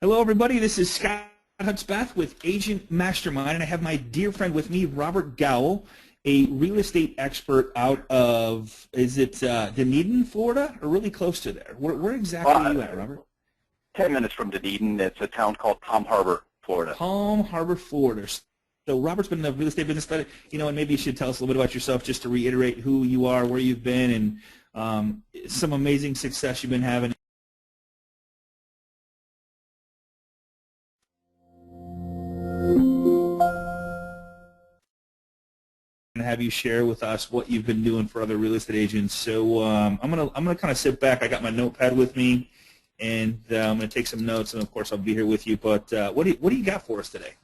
Hello, everybody. This is Scott Hutzbath with Agent Mastermind, and I have my dear friend with me, Robert Gowell, a real estate expert out of, is it Dunedin, Florida, or really close to there? Where exactly are you at, Robert? 10 minutes from Dunedin. It's a town called Palm Harbor, Florida. Palm Harbor, Florida. So Robert's been in the real estate business, but, and maybe you should tell us a little bit about yourself just to reiterate who you are, where you've been, and some amazing success you've been having. And have you share with us what you've been doing for other real estate agents. So I'm gonna kind of sit back. I got my notepad with me, and I'm gonna take some notes. And of course, I'll be here with you. But what do you got for us today?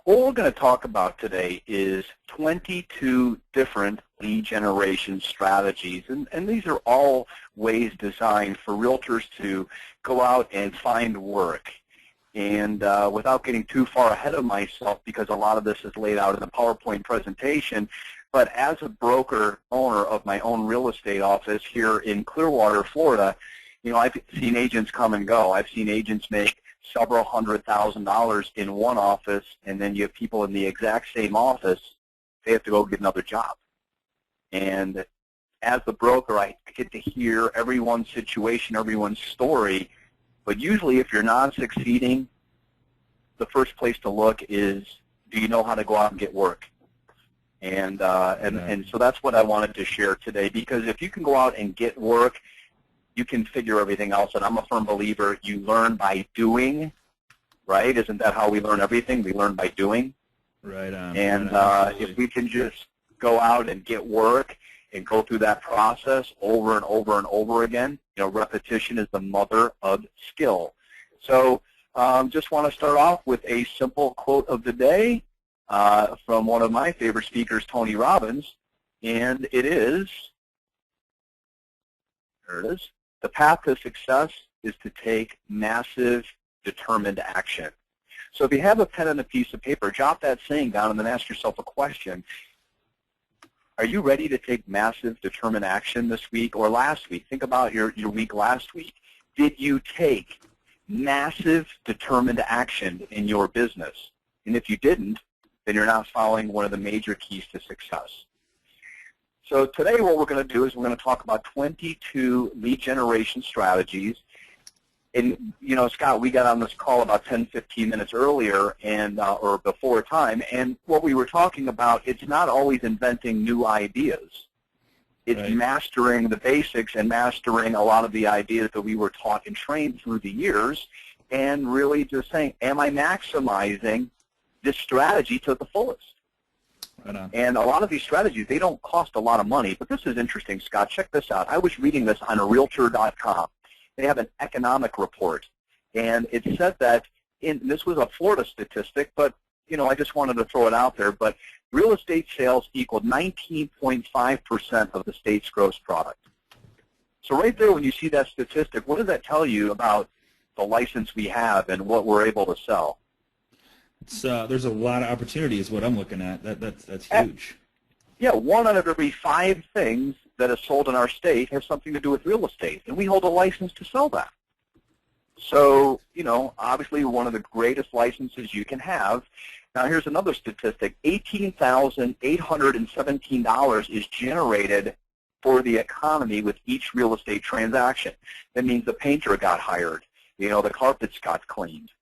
What we're going to talk about today is 22 different lead generation strategies, and these are all ways designed for realtors to go out and find work. And without getting too far ahead of myself, because a lot of this is laid out in the PowerPoint presentation, but as a broker owner of my own real estate office here in Clearwater, Florida, I've seen agents come and go. I've seen agents make several $100,000 in one office, and then you have people in the exact same office, they have to go get another job. And as the broker, I get to hear everyone's situation, everyone's story. But usually if you're not succeeding, the first place to look is, do you know how to go out and get work? And so that's what I wanted to share today, because if you can go out and get work, you can figure everything else. And I'm a firm believer, you learn by doing, right? Isn't that how we learn everything? We learn by doing. Right on. And right on. If we can just go out and get work and go through that process over and over and over again, repetition is the mother of skill. So just want to start off with a simple quote of the day from one of my favorite speakers, Tony Robbins, and it is, there it is, the path to success is to take massive, determined action. So if you have a pen and a piece of paper, jot that saying down and then ask yourself a question. Are you ready to take massive, determined action this week or last week? Think about your week last week. Did you take massive, determined action in your business? And if you didn't, then you're not following one of the major keys to success. So today what we're going to do is we're going to talk about 22 lead generation strategies. And, Scott, we got on this call about 10, 15 minutes earlier and or before time, and what we were talking about, it's not always inventing new ideas. It's right. Mastering the basics and mastering a lot of the ideas that we were taught and trained through the years, and really just saying, am I maximizing this strategy to the fullest? Right on. And a lot of these strategies, they don't cost a lot of money, but this is interesting, Scott. Check this out. I was reading this on Realtor.com. They have an economic report, and it said that, this was a Florida statistic, but, I just wanted to throw it out there, but real estate sales equaled 19.5% of the state's gross product. So right there, when you see that statistic, what does that tell you about the license we have and what we're able to sell? There's a lot of opportunity is what I'm looking at. That's huge. Yeah, 1 out of every 5 things that is sold in our state has something to do with real estate, and we hold a license to sell that. So, obviously one of the greatest licenses you can have. Now here's another statistic. $18,817 is generated for the economy with each real estate transaction. That means the painter got hired, the carpets got cleaned,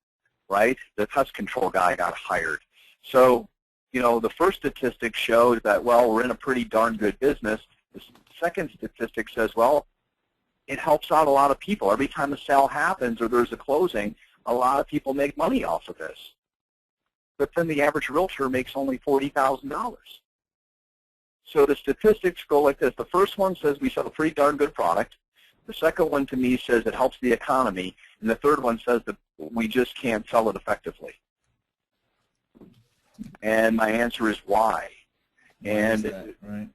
right? The pest control guy got hired. So, the first statistic shows that, well, we're in a pretty darn good business. The second statistic says, well, it helps out a lot of people. Every time a sale happens or there's a closing, a lot of people make money off of this. But then the average realtor makes only $40,000. So the statistics go like this. The first one says we sell a pretty darn good product. The second one to me says it helps the economy. And the third one says that we just can't sell it effectively. And my answer is why. And right.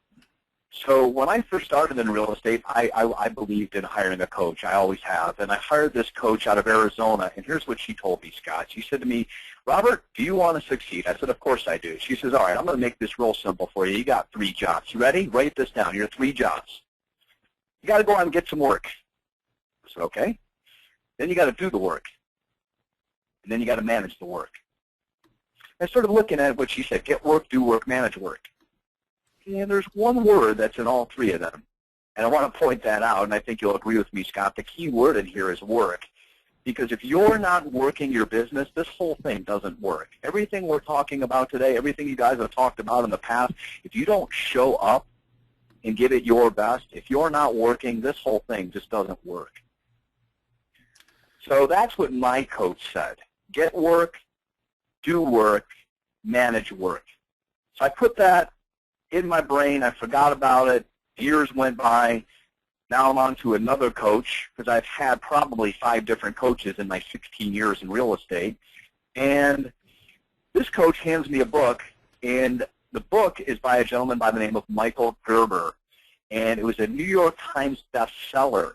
So when I first started in real estate, I believed in hiring a coach. I always have. And I hired this coach out of Arizona, and here's what she told me, Scott. She said to me, Robert, do you want to succeed? I said, of course I do. She says, all right, I'm going to make this real simple for you. You got 3 jobs. You ready? Write this down. Your 3 jobs. You got to go out and get some work. I said, okay. Then you got to do the work. and then you got to manage the work. I started looking at what she said: get work, do work, manage work. And there's one word that's in all three of them. And I want to point that out, and I think you'll agree with me, Scott. The key word in here is work. Because if you're not working your business, this whole thing doesn't work. Everything we're talking about today, everything you guys have talked about in the past, if you don't show up and give it your best, if you're not working, this whole thing just doesn't work. So that's what my coach said. Get work, do work, manage work. So I put that in my brain. I forgot about it. Years went by. Now I'm on to another coach, because I've had probably 5 different coaches in my 16 years in real estate. And this coach hands me a book, and the book is by a gentleman by the name of Michael Gerber. And it was a New York Times bestseller.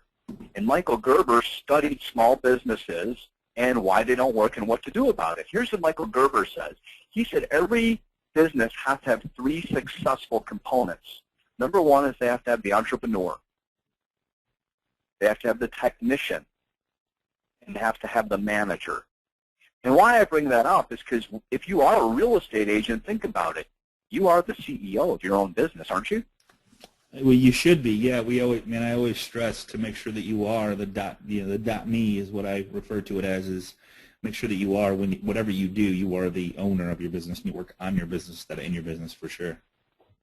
And Michael Gerber studied small businesses and why they don't work and what to do about it. Here's what Michael Gerber says. He said every business has to have 3 successful components. Number 1 is they have to have the entrepreneur. They have to have the technician, and they have to have the manager. And why I bring that up is because if you are a real estate agent, think about it. You are the CEO of your own business, aren't you? Well, you should be. Yeah, I always stress to make sure that you are the dot me is what I refer to it as, is make sure that you are, whatever you do, you are the owner of your business and you work on your business instead of in your business, for sure.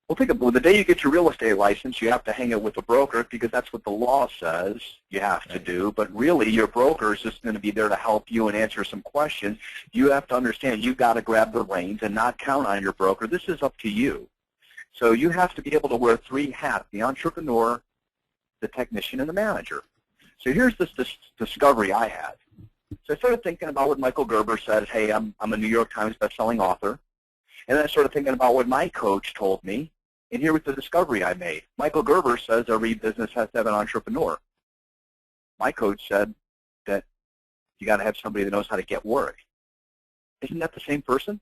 Well, think about it. The day you get your real estate license, you have to hang it with a broker because that's what the law says you have to do. But really, your broker is just going to be there to help you and answer some questions. You have to understand you've got to grab the reins and not count on your broker. This is up to you. So you have to be able to wear 3 hats: the entrepreneur, the technician, and the manager. So here's this discovery I had. So I started thinking about what Michael Gerber says. Hey, I'm a New York Times bestselling author. And then I started thinking about what my coach told me, and here was the discovery I made. Michael Gerber says every business has to have an entrepreneur. My coach said that you got to have somebody that knows how to get work. Isn't that the same person?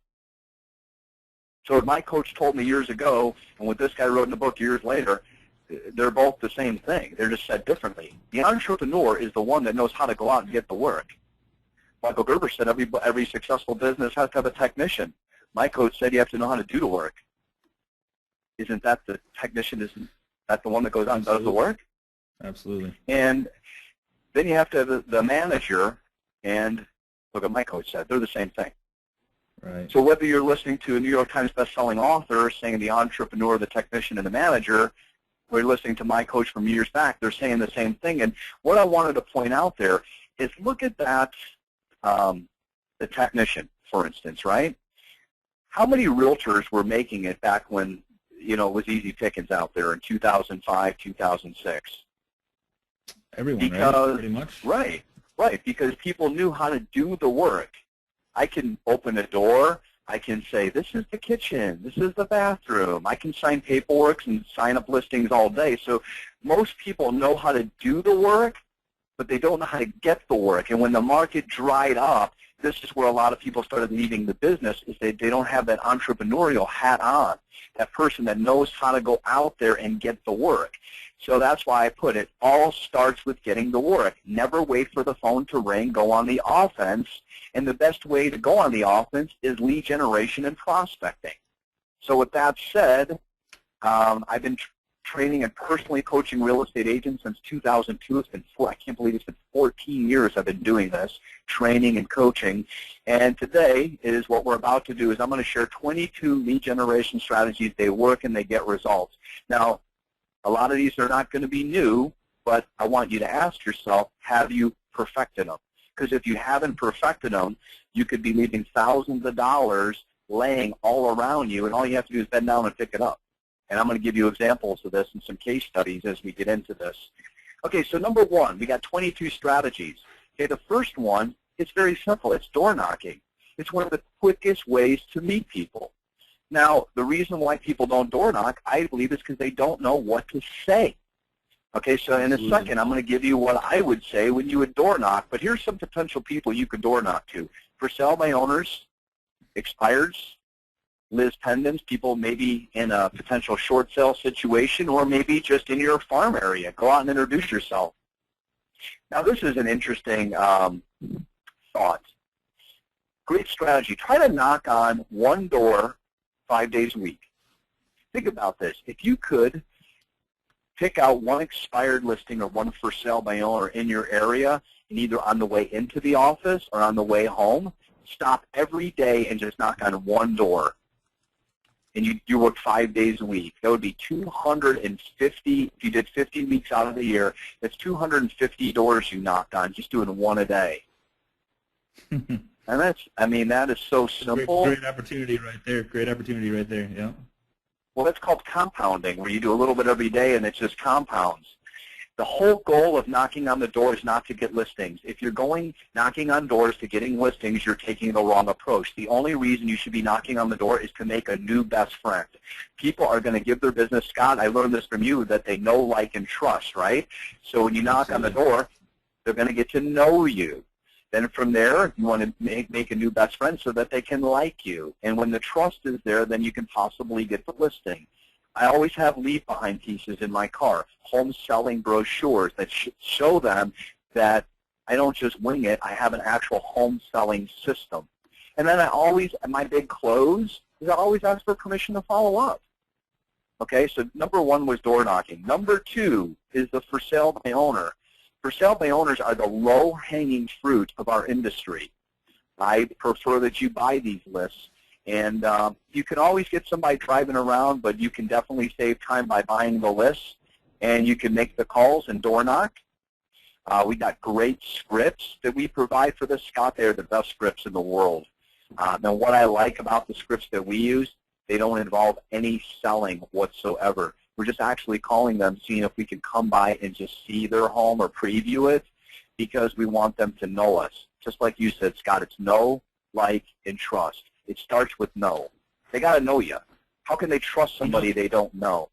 So what my coach told me years ago, and what this guy wrote in the book years later, they're both the same thing. They're just said differently. The entrepreneur is the one that knows how to go out and get the work. Michael Gerber said every successful business has to have a technician. My coach said you have to know how to do the work. Isn't that the technician? Isn't that the one that goes out and does the work? Absolutely. And then you have to have the manager, and look what my coach said. They're the same thing. Right. So whether you're listening to a New York Times bestselling author saying the entrepreneur, the technician, and the manager, or you're listening to my coach from years back, they're saying the same thing. And what I wanted to point out there is look at that, the technician, for instance, right? How many realtors were making it back when, it was easy pickings out there in 2005, 2006? Everyone, right? Pretty much. Right, because people knew how to do the work. I can open a door. I can say, this is the kitchen. This is the bathroom. I can sign paperwork and sign up listings all day. So most people know how to do the work, but they don't know how to get the work. And when the market dried up, this is where a lot of people started leaving the business, is they don't have that entrepreneurial hat on, that person that knows how to go out there and get the work. So that's why I put it, all starts with getting the work. Never wait for the phone to ring. Go on the offense. And the best way to go on the offense is lead generation and prospecting. So with that said, I've been training and personally coaching real estate agents since 2002. I can't believe it's been 14 years I've been doing this, training and coaching. And today is what we're about to do is I'm going to share 22 lead generation strategies. They work and they get results. Now, a lot of these are not going to be new, but I want you to ask yourself, have you perfected them? Because if you haven't perfected them, you could be leaving thousands of dollars laying all around you, and all you have to do is bend down and pick it up. And I'm going to give you examples of this and some case studies as we get into this. Okay, so number 1, we got 22 strategies. Okay, the first one, it's very simple. It's door knocking. It's one of the quickest ways to meet people. Now, the reason why people don't door knock, I believe, is because they don't know what to say. Okay, so in a second, I'm going to give you what I would say when you would door knock, but here's some potential people you could door knock to. For sale by owners, expireds, Liz pendants, people maybe in a potential short sale situation, or maybe just in your farm area. Go out and introduce yourself. Now, this is an interesting thought. great strategy. Try to knock on one door 5 days a week. Think about this. If you could pick out one expired listing or one for sale by owner in your area, and either on the way into the office or on the way home, stop every day and just knock on one door. And you work 5 days a week. That would be 250, if you did 50 weeks out of the year, that's 250 doors you knocked on, just doing one a day. And that's, I mean, that is so simple. Great opportunity right there. Great opportunity right there, yeah. Well, that's called compounding, where you do a little bit every day and it just compounds. The whole goal of knocking on the door is not to get listings. If you're going knocking on doors to getting listings, you're taking the wrong approach. The only reason you should be knocking on the door is to make a new best friend. People are going to give their business, Scott, I learned this from you, that they know, like, and trust, right? So when you knock on the door, they're going to get to know you. Then from there, you want to make a new best friend so that they can like you. And when the trust is there, then you can possibly get the listing. I always have leave-behind pieces in my car, home selling brochures that show them that I don't just wing it, I have an actual home selling system. And then I always, my big close is I always ask for permission to follow up. Okay, so number one was door knocking. Number two is the for sale by owner. For sale by owners are the low-hanging fruit of our industry. I prefer that you buy these lists. And you can always get somebody driving around, but you can definitely save time by buying the list. And you can make the calls and door knock. We got great scripts that we provide for this, Scott. They're the best scripts in the world. Now, what I like about the scripts that we use, they don't involve any selling whatsoever. We're just actually calling them, seeing if we can come by and just see their home or preview it, because we want them to know us. Just like you said, Scott, it's know, like, and trust. It starts with know. They got to know you. How can they trust somebody they don't know?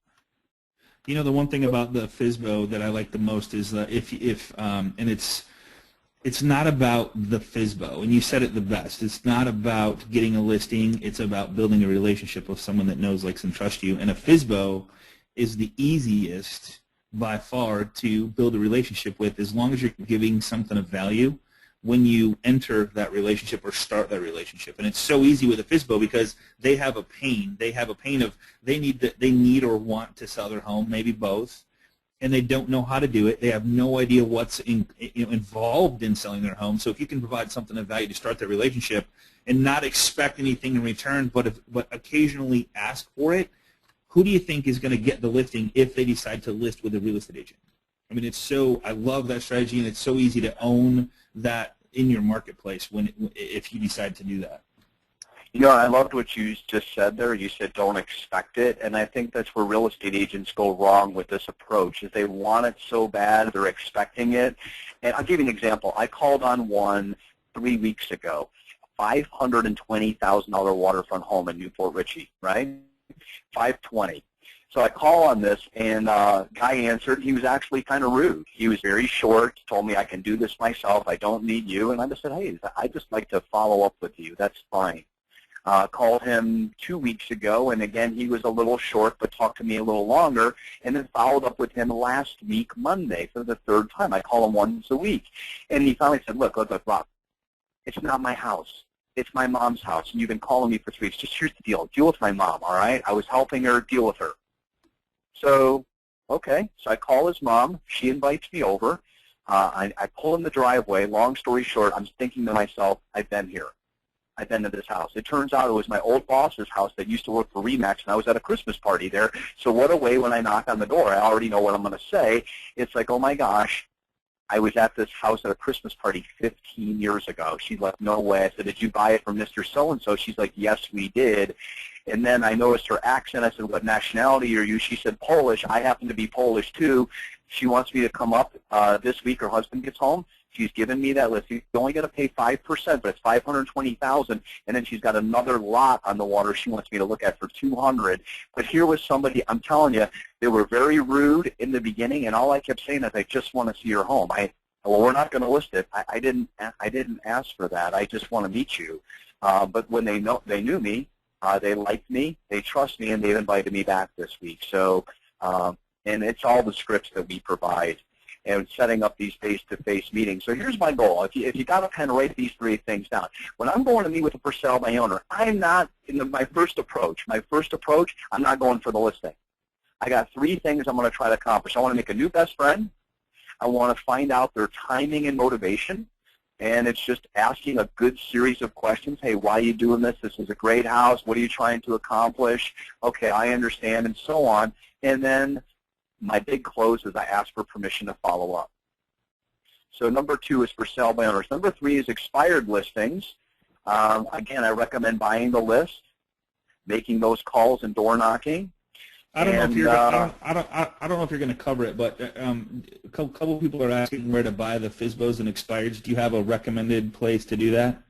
You know, the one thing about the FSBO that I like the most is that and it's not about the FSBO, and you said it the best. It's not about getting a listing. It's about building a relationship with someone that knows, likes, and trusts you. And a FSBO is the easiest by far to build a relationship with, as long as you're giving something of value when you enter that relationship or start that relationship. And it's so easy with a FSBO because they have a pain. They have a pain of they need or want to sell their home, maybe both, and they don't know how to do it. They have no idea what's involved in selling their home. So if you can provide something of value to start that relationship and not expect anything in return, but occasionally ask for it, who do you think is going to get the listing if they decide to list with a real estate agent? I mean, I love that strategy, and it's so easy to own that in your marketplace if you decide to do that. You know, I loved what you just said there. You said don't expect it, and I think that's where real estate agents go wrong with this approach, is they want it so bad, they're expecting it. And I'll give you an example. I called on one 3 weeks ago, $520,000 waterfront home in Newport Richey, right? 520. So I call on this, and guy answered. He was actually kind of rude. He was very short, told me I can do this myself, I don't need you. And I just said, hey, I'd just like to follow up with you. That's fine. Called him 2 weeks ago, and again, he was a little short, but talked to me a little longer, and then followed up with him last week, Monday, for the third time. I call him once a week. And he finally said, look, Rob, it's not my house. It's my mom's house, and you've been calling me for 3 weeks. Just here's the deal. Deal with my mom, all right? I was helping her. Deal with her. So, okay. So I call his mom. She invites me over. I pull in the driveway. Long story short, I'm thinking to myself, I've been here. I've been to this house. It turns out it was my old boss's house that used to work for RE/MAX, and I was at a Christmas party there. So what a way when I knock on the door. I already know what I'm going to say. It's like, oh, my gosh. I was at this house at a Christmas party 15 years ago. She's like, no way. I said, did you buy it from Mr. So-and-so? She's like, yes, we did. And then I noticed her accent. I said, what nationality are you? She said, Polish. I happen to be Polish, too. She wants me to come up this week. Her husband gets home. She's given me that list. You're only going to pay 5%, but it's $520,000. And then she's got another lot on the water she wants me to look at for $200,000. But here was somebody, I'm telling you, they were very rude in the beginning, and all I kept saying is, I just want to see your home. Well, we're not going to list it. I didn't ask for that. I just want to meet you. But when they knew me, they liked me, they trust me, and they've invited me back this week. So, and it's all the scripts that we provide. and setting up these face-to-face meetings. So here's my goal. If you got to kind of write these 3 things down. When I'm going to meet with a for sale by owner, I'm not, my first approach, I'm not going for the listing. I got 3 things I'm going to try to accomplish. I want to make a new best friend. I want to find out their timing and motivation. And it's just asking a good series of questions. Hey, why are you doing this? This is a great house. What are you trying to accomplish? Okay, I understand, and so on. And then my big close is I ask for permission to follow up. So number 2 is for sale by owners. Number 3 is expired listings. Again, I recommend buying the list, making those calls and door knocking. I don't know if you're. I don't know if you're going to cover it, but a couple of people are asking where to buy the FSBO'S and expireds. Do you have a recommended place to do that?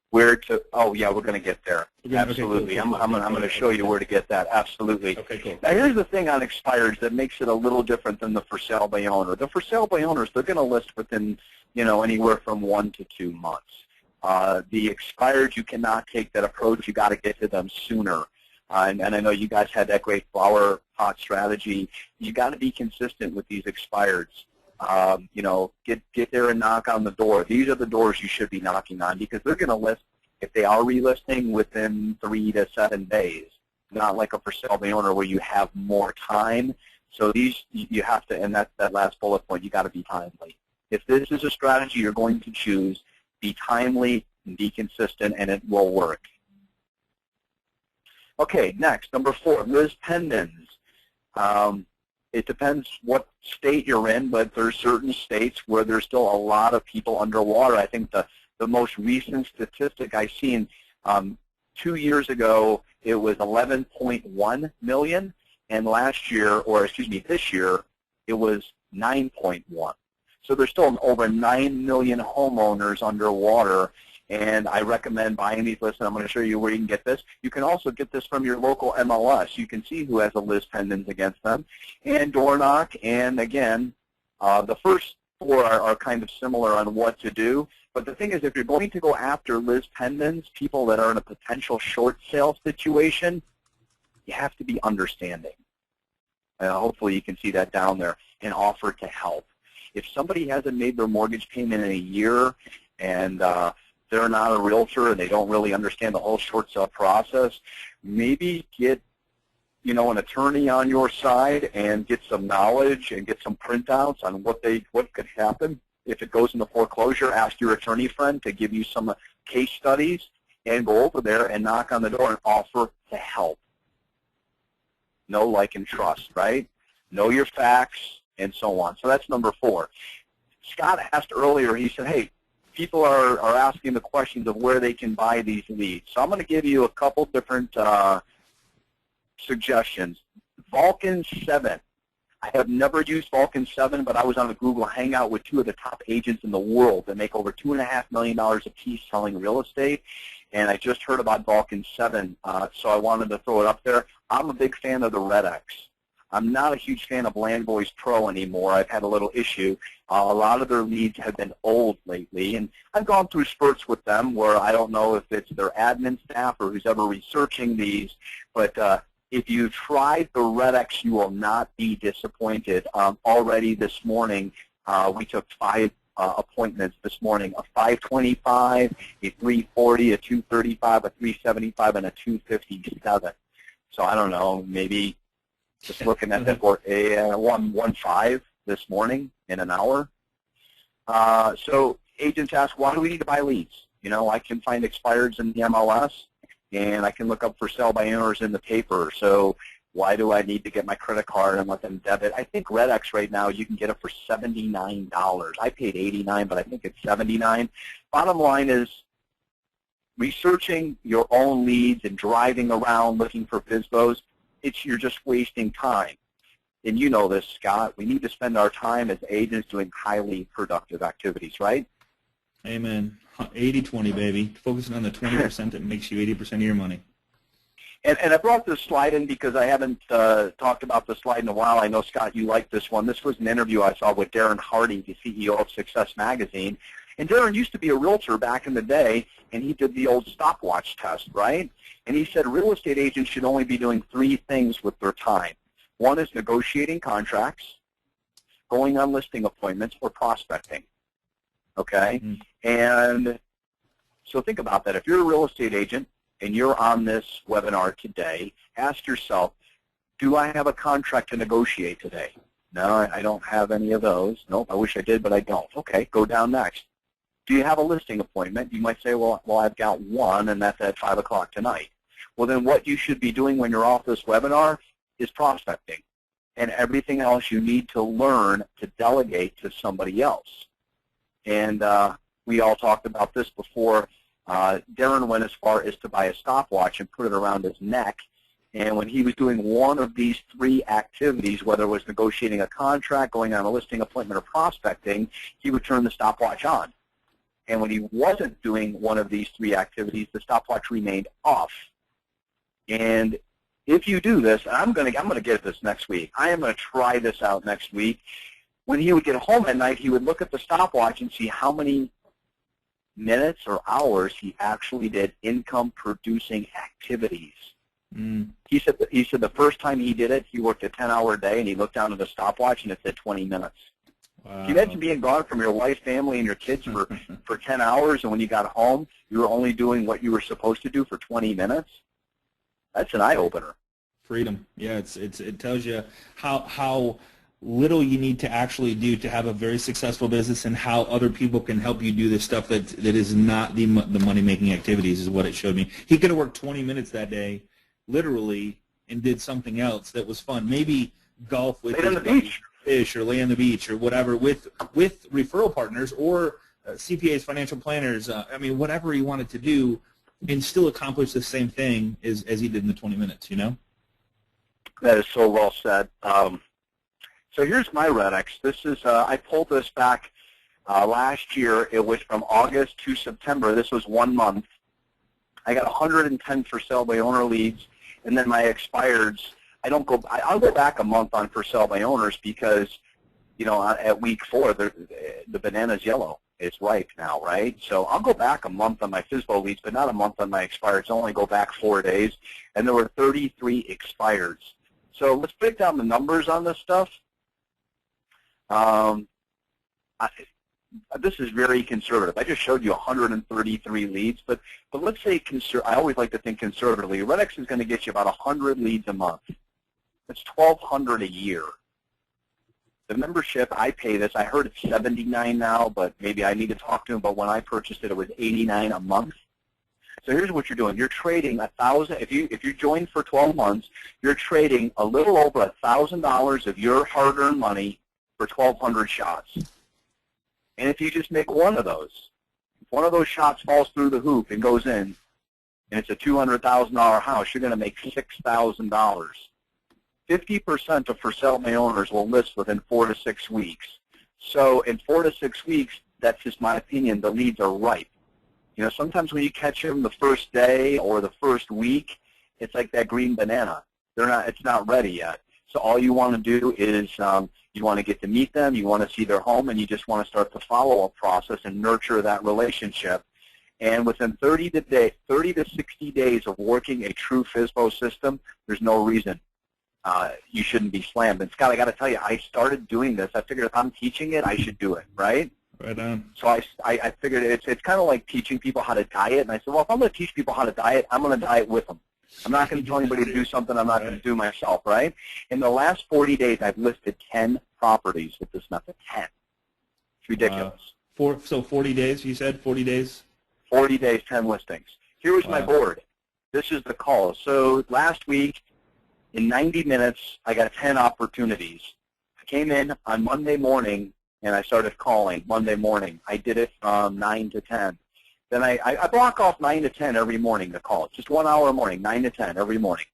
Where to? Oh yeah, we're going to get there. Okay, Absolutely. Okay, cool. I'm going to show you where to get that. Absolutely. Okay, cool. Now here's the thing on expireds that makes it a little different than the for sale by owner. The for sale by owners, they're going to list within anywhere from 1 to 2 months. The expireds, you cannot take that approach. You got to get to them sooner. And I know you guys had that great flower pot strategy. You got to be consistent with these expireds. Get there and knock on the door. These are the doors you should be knocking on because they're going to list, if they are relisting, within 3 to 7 days. Not like a for sale by owner where you have more time. So these you have to, and that last bullet point, you got to be timely. If this is a strategy you're going to choose, be timely and be consistent, and it will work. Okay, next, number 4, Liz Pendens. It depends what state you're in, but there's certain states where there's still a lot of people underwater. I think the most recent statistic I've seen 2 years ago, it was 11.1 million, and last year, or excuse me, this year, it was 9.1. So there's still over 9 million homeowners underwater. And I recommend buying these lists, and I'm going to show you where you can get this. You can also get this from your local MLS. You can see who has a Liz Pendens against them. And door knock, and again, the first 4 are kind of similar on what to do. But the thing is, if you're going to go after Liz Pendens, people that are in a potential short sale situation, you have to be understanding. Hopefully you can see that down there, and offer to help. If somebody hasn't made their mortgage payment in a year, and they're not a realtor and they don't really understand the whole short sale process, maybe get an attorney on your side and get some knowledge and get some printouts on what could happen. If it goes into foreclosure, ask your attorney friend to give you some case studies and go over there and knock on the door and offer to help. Know, like, and trust, right? Know your facts and so on. So that's number 4. Scott asked earlier, he said, hey, people are asking the questions of where they can buy these leads. So I'm going to give you a couple different suggestions. Vulcan 7. I have never used Vulcan 7, but I was on a Google Hangout with 2 of the top agents in the world that make over $2.5 million a piece selling real estate. And I just heard about Vulcan 7, so I wanted to throw it up there. I'm a big fan of the REDX. I'm not a huge fan of Landboys Pro anymore. I've had a little issue. A lot of their leads have been old lately, and I've gone through spurts with them where I don't know if it's their admin staff or who's ever researching these, but if you tried the REDX, you will not be disappointed. Already this morning, we took 5 appointments this morning, a 525, a 340, a 235, a 375, and a 257. So I don't know, maybe just looking at that for a 115 this morning in an hour. So agents ask, why do we need to buy leads? I can find expireds in the MLS, and I can look up for sale by owners in the paper. So why do I need to get my credit card and let them debit? I think REDX right now, you can get it for $79. I paid $89, but I think it's $79. Bottom line is, researching your own leads and driving around looking for FSBO'S, you're just wasting time. And you know this, Scott. We need to spend our time as agents doing highly productive activities, right? Amen. 80-20, baby. Focusing on the 20% that makes you 80% of your money. And I brought this slide in because I haven't talked about this slide in a while. I know, Scott, you like this one. This was an interview I saw with Darren Hardy, the CEO of Success Magazine. And Darren used to be a realtor back in the day, and he did the old stopwatch test, right? And he said real estate agents should only be doing 3 things with their time. 1 is negotiating contracts. going on listing appointments, or prospecting. Okay? And so think about that. If you're a real estate agent and you're on this webinar today, ask yourself, do I have a contract to negotiate today? No, I don't have any of those. Nope, I wish I did, but I don't. Okay, go down next. Do you have a listing appointment? You might say, well, I've got one, and that's at 5 o'clock tonight. Well, then what you should be doing when you're off this webinar is prospecting, and everything else you need to learn to delegate to somebody else. And we all talked about this before. Darren went as far as to buy a stopwatch and put it around his neck. And when he was doing one of these three activities, whether it was negotiating a contract, going on a listing appointment, or prospecting, he would turn the stopwatch on. And when he wasn't doing one of these three activities, the stopwatch remained off. And if you do this, and I'm going to get this next week. I am going to try this out next week. When he would get home at night, he would look at the stopwatch and see how many minutes or hours he actually did income-producing activities. He said the first time he did it, he worked a 10-hour day, and he looked down at the stopwatch, and it said 20 minutes. Wow. Can you imagine being gone from your wife, family, and your kids for 10 hours, and when you got home, you were only doing what you were supposed to do for 20 minutes? That's an eye-opener. Freedom. Yeah, it tells you how little you need to actually do to have a very successful business, and how other people can help you do the stuff that is not the money-making activities, is what it showed me. He could have worked 20 minutes that day, literally, and did something else that was fun. Maybe golf with his buddy, fish, or lay on the beach, or whatever, with referral partners, or CPAs, financial planners. I mean, whatever he wanted to do, and still accomplish the same thing as he did in the 20 minutes. You know. That is so well said. So here's my REDX. This is I pulled this back last year. It was from August to September. This was 1 month. I got 110 for sale by owner leads, and then my expireds. I'll go back a month on for sale by owners because, you know, at week 4 the banana's yellow. It's ripe now, right? So I'll go back a month on my FSBO leads, but not a month on my expireds. I'll only go back 4 days, and there were 33 expireds. So let's break down the numbers on this stuff. This is very conservative. I just showed you 133 leads, but let's say I always like to think conservatively. REDX is going to get you about 100 leads a month. That's 1,200 a year. The membership, I pay this. I heard it's $79 now, but maybe I need to talk to him. But when I purchased it, it was $89 a month. So here's what you're doing. You're trading 1,000. If you join for 12 months, you're trading a little over $1,000 of your hard-earned money for 1,200 shots. And if you just make one of those, if one of those shots falls through the hoop and goes in, and it's a $200,000 house, you're going to make $6,000. 50% of for sale by owners will list within 4 to 6 weeks. So in 4 to 6 weeks, that's just my opinion, the leads are ripe. You know, sometimes when you catch them the first day or the first week, it's like that green banana. It's not ready yet. So all you want to do is you want to get to meet them, you want to see their home, and you just want to start the follow-up process and nurture that relationship. And within 30 to 60 days of working a true FSBO system, there's no reason you shouldn't be slammed. And Scott, I got to tell you, I started doing this. I figured if I'm teaching it, I should do it, right? Right on. So I figured it's kind of like teaching people how to diet. And I said, well, if I'm going to teach people how to diet, I'm going to diet with them. I'm not going to tell anybody to do something I'm not going to do myself, right? In the last 40 days, I've listed 10 properties with this method. 10. It's ridiculous. So 40 days, you said? 40 days? 40 days, 10 listings. Here was my board. This is the call. So last week, in 90 minutes, I got 10 opportunities. I came in on Monday morning, and I started calling Monday morning. I did it from 9 to 10. Then I block off 9 to 10 every morning to call. It's just 1 hour a morning, 9 to 10 every morning.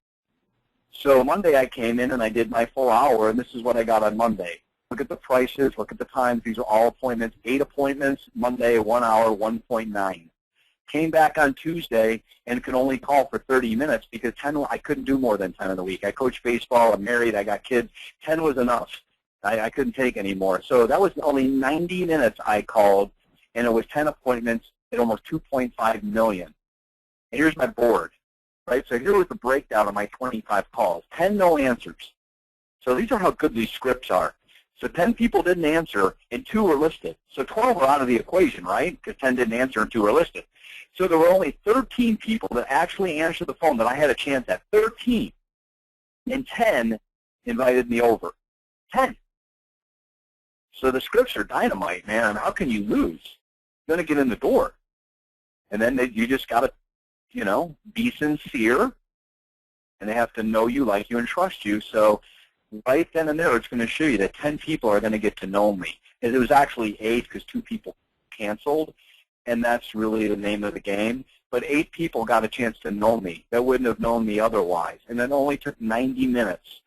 So Monday I came in and I did my full hour, and this is what I got on Monday. Look at the prices, look at the times. These are all appointments. 8 appointments, Monday, 1 hour, 1.9. Came back on Tuesday and could only call for 30 minutes because I couldn't do more than 10 in a week. I coach baseball, I'm married, I got kids. 10 was enough. I couldn't take any more. So that was only 90 minutes I called, and it was 10 appointments at almost 2.5 million. And here's my board, right? So here was the breakdown of my 25 calls. 10 no answers. So these are how good these scripts are. So 10 people didn't answer, and 2 were listed. So 12 were out of the equation, right? Because 10 didn't answer and 2 were listed. So there were only 13 people that actually answered the phone that I had a chance at. 13. And 10 invited me over. 10. So the scripts are dynamite, man. How can you lose? You're going to get in the door. And then you just got to, you know, be sincere. And they have to know you, like you, and trust you. So right then and there, it's going to show you that 10 people are going to get to know me. And it was actually 8 because 2 people canceled. And that's really the name of the game. But 8 people got a chance to know me that wouldn't have known me otherwise. And it only took 90 minutes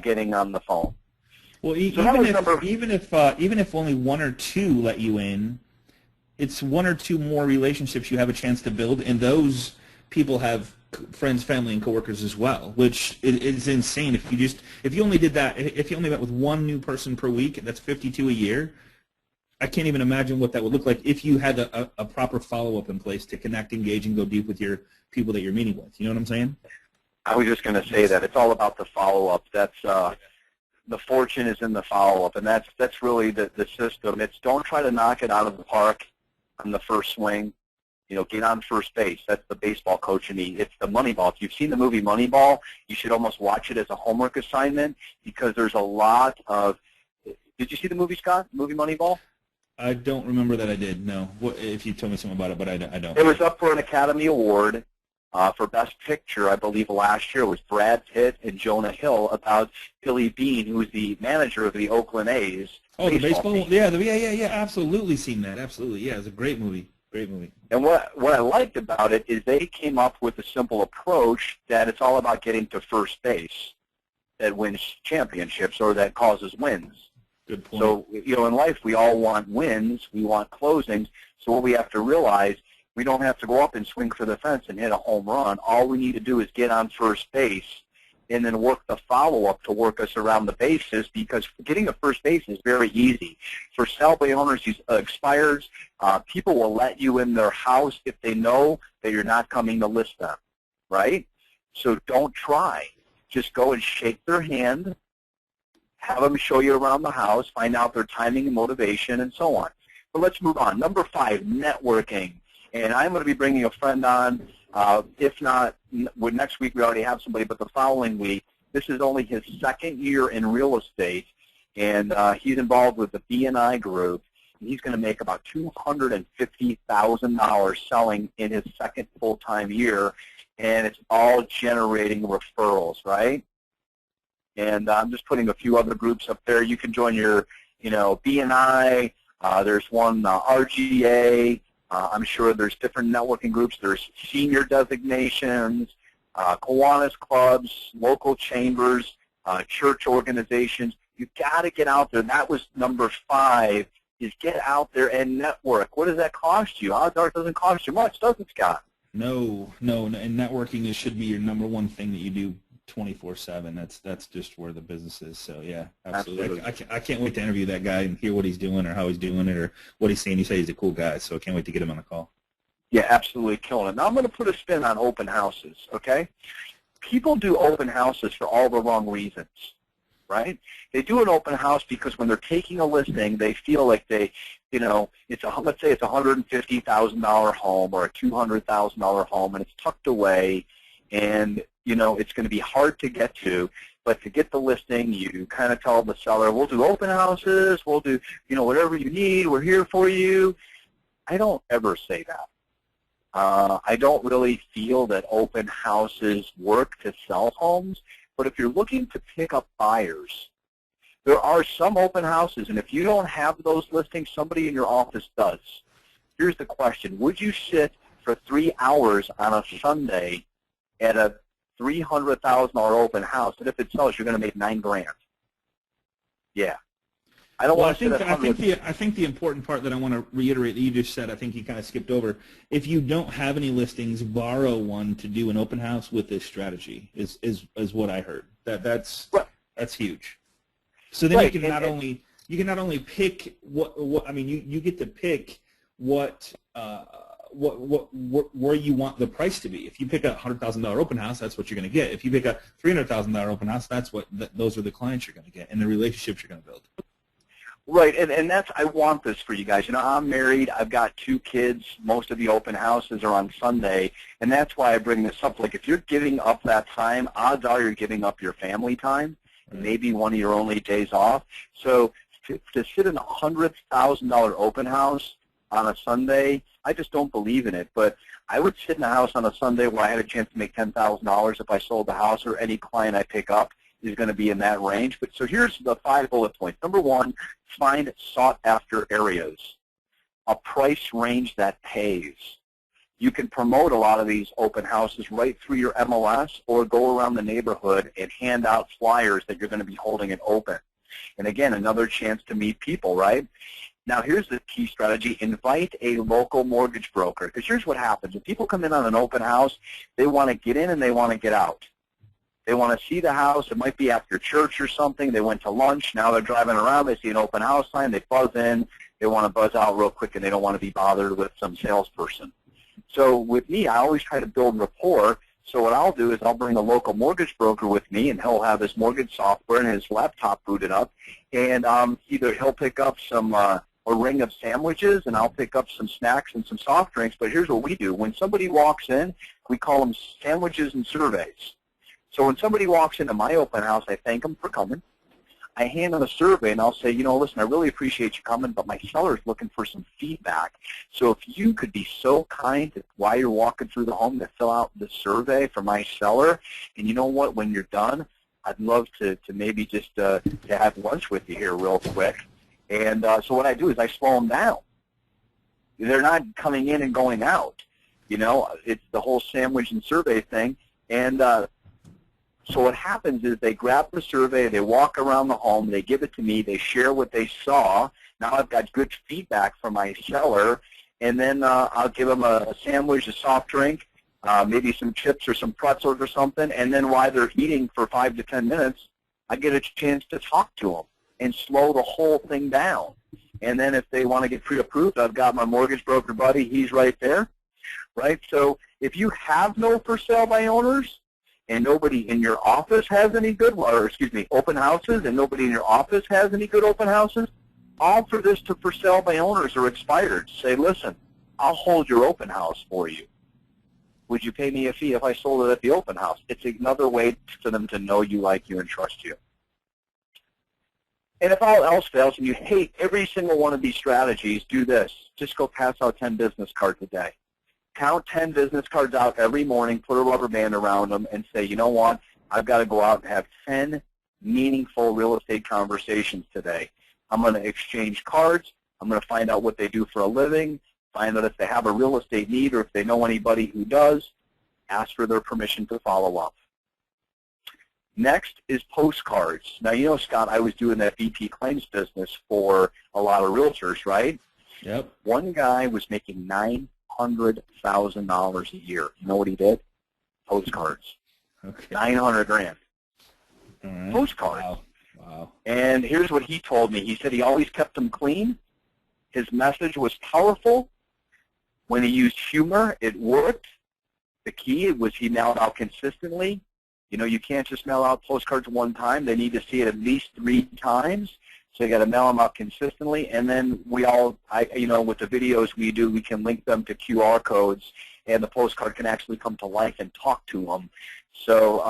getting on the phone. Well, So even if only 1 or 2 let you in, it's 1 or 2 more relationships you have a chance to build, and those people have friends, family, and coworkers as well, which is insane. If you only did that, if you only met with 1 new person per week, that's 52 a year. I can't even imagine what that would look like if you had a proper follow-up in place to connect, engage, and go deep with your people that you're meeting with. You know what I'm saying? I was just going to say that it's all about the follow-up. That's the fortune is in the follow-up, and that's really the system. It's don't try to knock it out of the park on the first swing. You know, get on first base. That's the baseball coach in me. It's the Moneyball. If you've seen the movie Moneyball, you should almost watch it as a homework assignment because there's a lot of. Did you see the movie, Scott? The movie Moneyball? I don't remember that I did. No. If you told me something about it, but I don't. It was up for an Academy Award for Best Picture, I believe, last year. It was Brad Pitt and Jonah Hill about Billy Beane, who was the manager of the Oakland A's. Oh, the baseball? Team. Yeah. Absolutely seen that. Absolutely. Yeah, it was a great movie. Great movie. And what I liked about it is they came up with a simple approach that it's all about getting to first base that wins championships or that causes wins. Good point. So, you know, in life we all want wins, we want closings. So what we have to realize, we don't have to go up and swing for the fence and hit a home run. All we need to do is get on first base and then work the follow-up to work us around the bases because getting to first base is very easy. For sell by owners who expires, people will let you in their house if they know that you're not coming to list them, right? So don't try. Just go and shake their hand, have them show you around the house, find out their timing and motivation, and so on. But let's move on. Number 5, networking. And I'm going to be bringing a friend on. If not, next week we already have somebody, but the following week. This is only his 2nd year in real estate, and he's involved with the B&I group. He's going to make about $250,000 selling in his 2nd full-time year, and it's all generating referrals, right? And I'm just putting a few other groups up there. You can join your, you know, B&I. There's one RGA. I'm sure there's different networking groups. There's senior designations, Kiwanis clubs, local chambers, church organizations. You've got to get out there. That was number 5, is get out there and network. What does that cost you? Odds are it doesn't cost you much, does it, Scott? No. And networking should be your number 1 thing that you do 24/7. That's just where the business is. So yeah, absolutely. I can't wait to interview that guy and hear what he's doing or how he's doing it or what he's saying. He said he's a cool guy, so I can't wait to get him on the call. Yeah, absolutely killing it. Now I'm going to put a spin on open houses. Okay, people do open houses for all the wrong reasons, right? They do an open house because when they're taking a listing, they feel like they, you know, let's say it's a $150,000 home or a $200,000 home, and it's tucked away, and you know, it's going to be hard to get to, but to get the listing, you kind of tell the seller, we'll do open houses, we'll do, you know, whatever you need, we're here for you. I don't ever say that. I don't really feel that open houses work to sell homes, but if you're looking to pick up buyers, there are some open houses, and if you don't have those listings, somebody in your office does. Here's the question. Would you sit for 3 hours on a Sunday at a $300,000 open house, and if it sells, you're going to make $9,000. Yeah, I don't want to. I think the important part that I want to reiterate that you just said, I think you kind of skipped over. If you don't have any listings, borrow one to do an open house with this strategy. Is what I heard. That's huge. So then you can not only pick what I mean. You get to pick what. Where you want the price to be. If you pick a $100,000 open house, that's what you're going to get. If you pick a $300,000 open house, those are the clients you're going to get and the relationships you're going to build. Right, and that's, I want this for you guys. You know, I'm married, I've got 2 kids, most of the open houses are on Sunday, and that's why I bring this up. Like, if you're giving up that time, odds are you're giving up your family time, and maybe one of your only days off. So to sit in a $100,000 open house on a Sunday, I just don't believe in it. But I would sit in a house on a Sunday where I had a chance to make $10,000 if I sold the house, or any client I pick up is going to be in that range. But so here's the 5 bullet points. Number 1, find sought-after areas, a price range that pays. You can promote a lot of these open houses right through your MLS, or go around the neighborhood and hand out flyers that you're going to be holding it open. And again, another chance to meet people, right? Now, here's the key strategy. Invite a local mortgage broker. Because here's what happens. When people come in on an open house, they want to get in and they want to get out. They want to see the house. It might be after church or something. They went to lunch. Now they're driving around. They see an open house sign. They buzz in. They want to buzz out real quick, and they don't want to be bothered with some salesperson. So with me, I always try to build rapport. So what I'll do is I'll bring a local mortgage broker with me, and he'll have his mortgage software and his laptop booted up. And either he'll pick up some a ring of sandwiches, and I'll pick up some snacks and some soft drinks. But here's what we do. When somebody walks in, we call them sandwiches and surveys. So when somebody walks into my open house, I thank them for coming. I hand them a survey, and I'll say, you know, listen, I really appreciate you coming, but my seller's looking for some feedback. So if you could be so kind to, while you're walking through the home, to fill out the survey for my seller. And you know what, when you're done, I'd love to maybe just to have lunch with you here real quick. And so what I do is I slow them down. They're not coming in and going out. You know, it's the whole sandwich and survey thing. And so what happens is they grab the survey, they walk around the home, they give it to me, they share what they saw. Now I've got good feedback from my seller, and then I'll give them a sandwich, a soft drink, maybe some chips or some pretzels or something, and then while they're eating for 5 to 10 minutes, I get a chance to talk to them and slow the whole thing down. And then if they want to get pre-approved, I've got my mortgage broker buddy, he's right there, right? So if you have no for sale by owners, and nobody in your office has any good, or excuse me, open houses, and nobody in your office has any good open houses, offer this to for sale by owners or expired. Say, listen, I'll hold your open house for you. Would you pay me a fee if I sold it at the open house? It's another way for them to know you, like you, and trust you. And if all else fails and you hate every single one of these strategies, do this. Just go pass out 10 business cards a day. Count 10 business cards out every morning, put a rubber band around them, and say, you know what, I've got to go out and have 10 meaningful real estate conversations today. I'm going to exchange cards. I'm going to find out what they do for a living, find out if they have a real estate need or if they know anybody who does, ask for their permission to follow up. Next is postcards. Now, you know, Scott, I was doing that BP claims business for a lot of realtors, right? Yep. One guy was making $900,000 a year. You know what he did? Postcards. Okay. 900 grand. All right. Postcards. Wow. Wow. And here's what he told me. He said he always kept them clean. His message was powerful. When he used humor, it worked. The key was he mailed out consistently. You know, you can't just mail out postcards one time. They need to see it at least 3 times. So you got to mail them out consistently. And then we all, you know, with the videos we do, we can link them to QR codes, and the postcard can actually come to life and talk to them. So,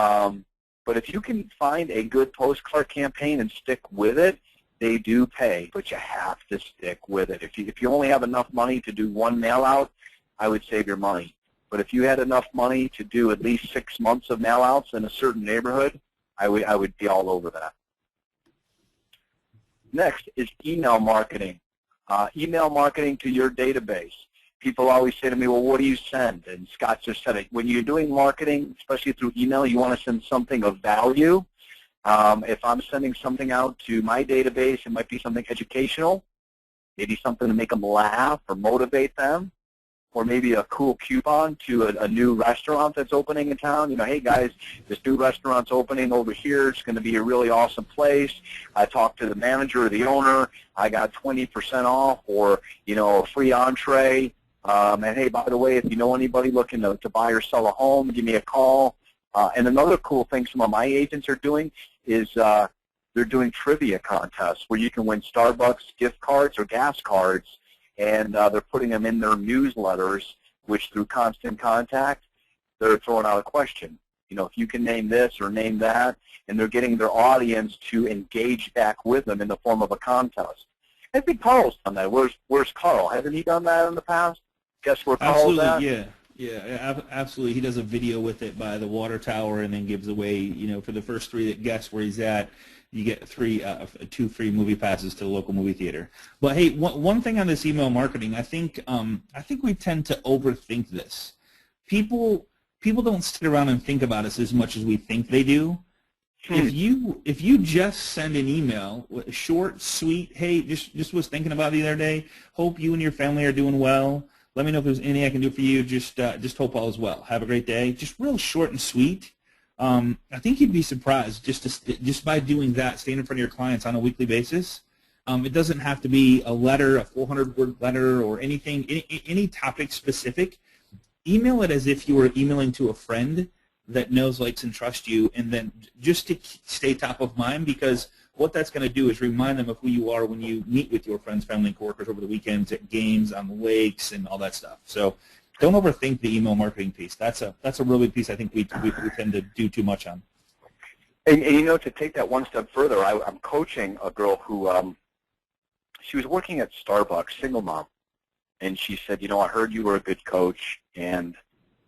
but if you can find a good postcard campaign and stick with it, they do pay, but you have to stick with it. If you only have enough money to do one mail out, I would save your money. But if you had enough money to do at least 6 months of mail outs in a certain neighborhood, I would be all over that. Next is email marketing. Email marketing to your database. People always say to me, well, what do you send? And Scott just said it. When you're doing marketing, especially through email, you want to send something of value. If I'm sending something out to my database, it might be something educational, maybe something to make them laugh or motivate them, or maybe a cool coupon to a new restaurant that's opening in town. You know, hey guys, this new restaurant's opening over here. It's going to be a really awesome place. I talked to the manager or the owner. I got 20% off, or, you know, a free entree. And hey, by the way, if you know anybody looking to buy or sell a home, give me a call. And another cool thing some of my agents are doing is They're doing trivia contests where you can win Starbucks gift cards or gas cards, and they're putting them in their newsletters, which through constant contact, they're throwing out a question. You know, if you can name this or name that, and they're getting their audience to engage back with them in the form of a contest. I think Carl's done that. Where's Carl? Hasn't he done that in the past? Guess where Carl's at? Yeah, absolutely. He does a video with it by the water tower and then gives away, you know, for the first 3 that guess where he's at, you get 2 free movie passes to the local movie theater. But hey, one thing on this email marketing, I think we tend to overthink this. People don't sit around and think about us as much as we think they do. If you just send an email, short, sweet, hey, just was thinking about the other day. Hope you and your family are doing well. Let me know if there's anything I can do for you. Just hope all is well. Have a great day. Just real short and sweet. I think you'd be surprised just by doing that, staying in front of your clients on a weekly basis. It doesn't have to be a letter, a 400-word letter, or anything, any topic specific. Email it as if you were emailing to a friend that knows, likes, and trusts you, and then just to stay top of mind, because what that's going to do is remind them of who you are when you meet with your friends, family, and coworkers over the weekends at games, on the lakes, and all that stuff. So don't overthink the email marketing piece. That's a really big piece I think we tend to do too much on. And you know, to take that one step further, I'm coaching a girl who she was working at Starbucks, single mom, and she said, you know, I heard you were a good coach, and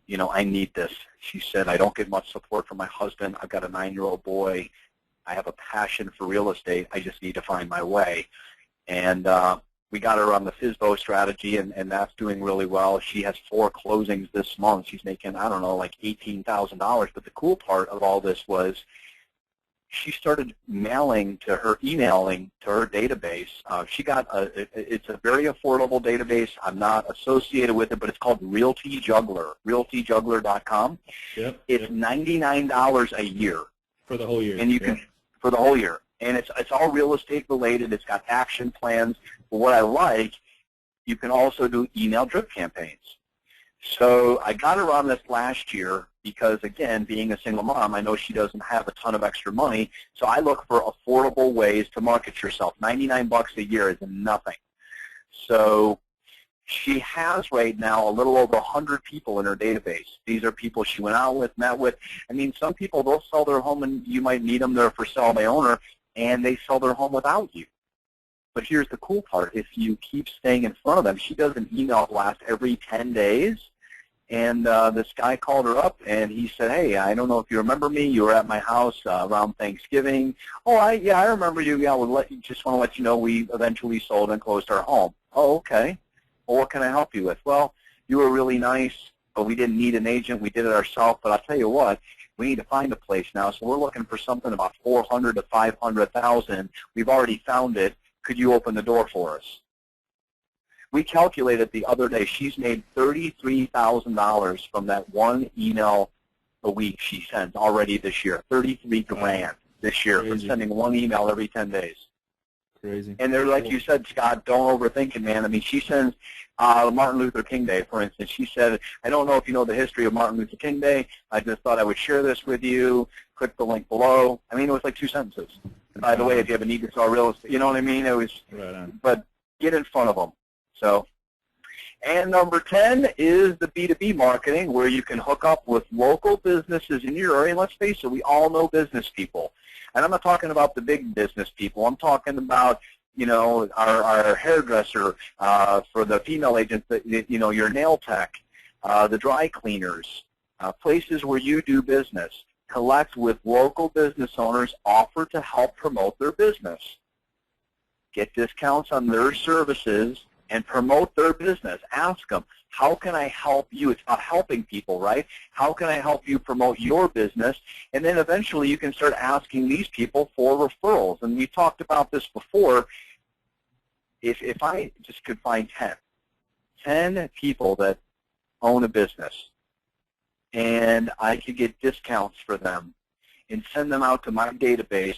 you know, I need this. She said, I don't get much support from my husband. I've got a 9-year-old boy. I have a passion for real estate. I just need to find my way. And we got her on the FSBO'S strategy, and that's doing really well. She has 4 closings this month. She's making, I don't know, like $18,000. But the cool part of all this was she started emailing to her database. She got it's a very affordable database. I'm not associated with it, but it's called Realty Juggler, realtyjuggler.com. Yep. It's $99 a year. For the whole year. And you can, for the whole year. And it's all real estate related. It's got action plans. But what I like, you can also do email drip campaigns. So I got her on this last year because, again, being a single mom, I know she doesn't have a ton of extra money. So I look for affordable ways to market yourself. $99 a year is nothing. So she has right now a little over 100 people in her database. These are people she went out with, met with. I mean, some people, they'll sell their home, and you might meet them there for sale by owner, and they sell their home without you. But here's the cool part. If you keep staying in front of them, she does an email blast every 10 days. And this guy called her up, and he said, hey, I don't know if you remember me. You were at my house around Thanksgiving. Oh, I remember you. Yeah, just want to let you know we eventually sold and closed our home. Oh, okay. Well, what can I help you with? Well, you were really nice, but we didn't need an agent. We did it ourselves. But I'll tell you what, we need to find a place now. So we're looking for something about $400,000 to $500,000. We've already found it. Could you open the door for us? We calculated the other day she's made $33,000 from that one email a week she sends already this year. $33,000 this year from sending one email every 10 days. Crazy. And they're like you said, Scott, don't overthink it, man. I mean, she sends Martin Luther King Day, for instance. She said, I don't know if you know the history of Martin Luther King Day. I just thought I would share this with you. Click the link below. I mean, it was like 2 sentences. And by the way, if you have a need to sell real estate, you know what I mean? It was, right on. But get in front of them. So, and number 10 is the B2B marketing, where you can hook up with local businesses in your area. And let's face it, we all know business people. And I'm not talking about the big business people. I'm talking about, you know, our hairdresser, for the female agents, you know, your nail tech, the dry cleaners, places where you do business. Collect with local business owners, offer to help promote their business. Get discounts on their services and promote their business. Ask them, how can I help you? It's about helping people, right? How can I help you promote your business? And then eventually you can start asking these people for referrals. And we talked about this before. If I just could find 10 people that own a business, and I could get discounts for them and send them out to my database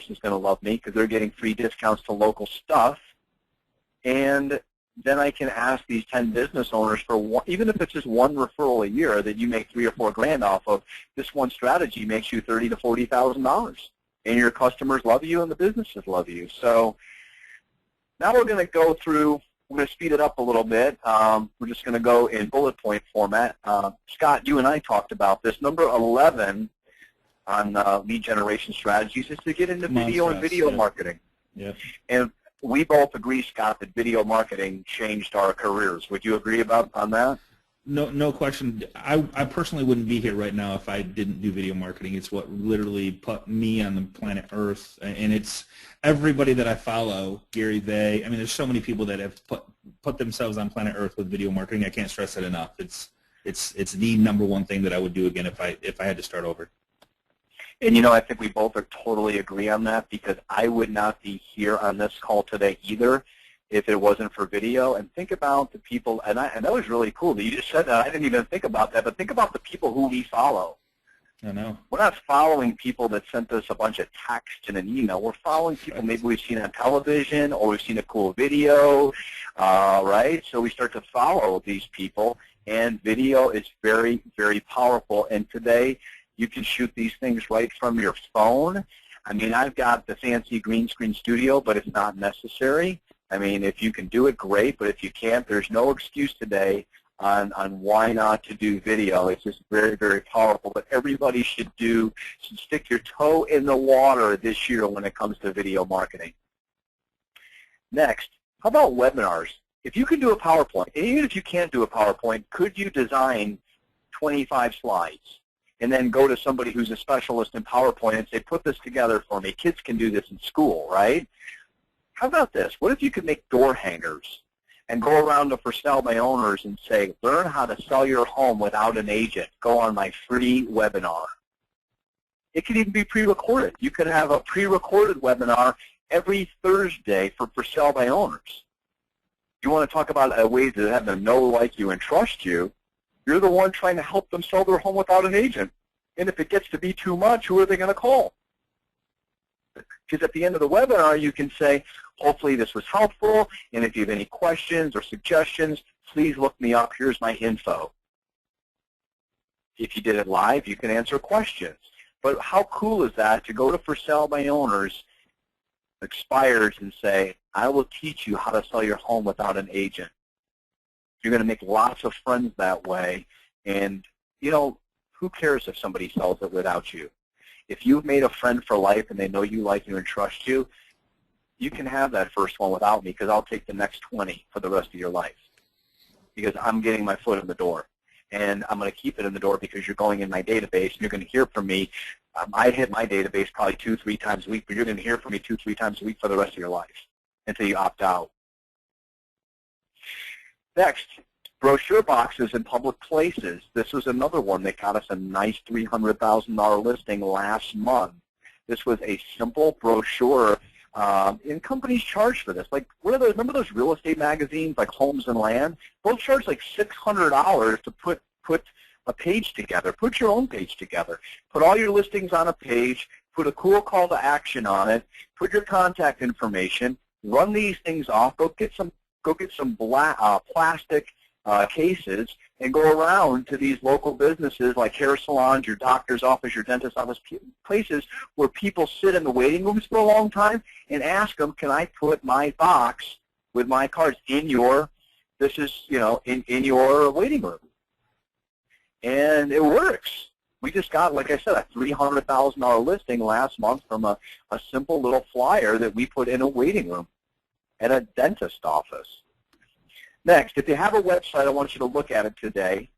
is going to love me because they're getting free discounts to local stuff. And then I can ask these 10 business owners for one, even if it's just one referral a year that you make $3 or $4 grand off of. This one strategy makes you $30,000 to $40,000. and your customers love you and the businesses love you. So now we're going to go through, we're going to speed it up a little bit. We're just going to go in bullet point format. Scott, you and I talked about this. Number 11 on lead generation strategies is to get into video and video marketing. Yep. And we both agree, Scott, that video marketing changed our careers. Would you agree on that? No question. I personally wouldn't be here right now if I didn't do video marketing. It's what literally put me on the planet Earth, and it's everybody that I follow, Gary Vay. I mean, there's so many people that have put themselves on planet Earth with video marketing. I can't stress it enough. It's the number one thing that I would do again if I had to start over. And, you know, I think we both are totally agree on that, because I would not be here on this call today either if it wasn't for video. And think about the people, and that was really cool that you just said that. I didn't even think about that, but think about the people who we follow. I know. We're not following people that sent us a bunch of text and an email. We're following people maybe we've seen on television or we've seen a cool video, right? So we start to follow these people, and video is very, very powerful. And today, you can shoot these things right from your phone. I mean, I've got the fancy green screen studio, but it's not necessary. I mean, if you can do it, great, but if you can't, there's no excuse today on why not to do video. It's just very, very powerful. But everybody should stick your toe in the water this year when it comes to video marketing. Next, how about webinars? If you can do a PowerPoint, and even if you can't do a PowerPoint, could you design 25 slides? And then go to somebody who's a specialist in PowerPoint and say, put this together for me. Kids can do this in school, right? How about this? What if you could make door hangers and go around to for sale by owners and say, learn how to sell your home without an agent. Go on my free webinar. It could even be pre-recorded. You could have a pre-recorded webinar every Thursday for sale by owners. You want to talk about a way to have them know, like you, and trust you. You're the one trying to help them sell their home without an agent. And if it gets to be too much, who are they going to call? Because at the end of the webinar, you can say, hopefully this was helpful, and if you have any questions or suggestions, please look me up. Here's my info. If you did it live, you can answer questions. But how cool is that to go to For Sale by Owners, expires, and say, I will teach you how to sell your home without an agent. You're going to make lots of friends that way, and, you know, who cares if somebody sells it without you? If you've made a friend for life and they know you, like you, and trust you, you can have that first one without me, because I'll take the next 20 for the rest of your life, because I'm getting my foot in the door, and I'm going to keep it in the door because you're going in my database, and you're going to hear from me. I hit my database probably 2-3 times a week, but you're going to hear from me 2-3 times a week for the rest of your life until you opt out. Next, brochure boxes in public places. This was another one that got us a nice $300,000 listing last month. This was a simple brochure, and companies charge for this. Like, what are those? Remember those real estate magazines like Homes and Land? They'll charge like $600 to put a page together. Put your own page together. Put all your listings on a page. Put a cool call to action on it. Put your contact information. Run these things off. Go get some plastic cases and go around to these local businesses like hair salons, your doctor's office, your dentist's office, places where people sit in the waiting rooms for a long time, and ask them, can I put my box with my cards in your, in your waiting room? And it works. We just got, like I said, a $300,000 listing last month from a simple little flyer that we put in a waiting room at a dentist office. Next, if you have a website, I want you to look at it today,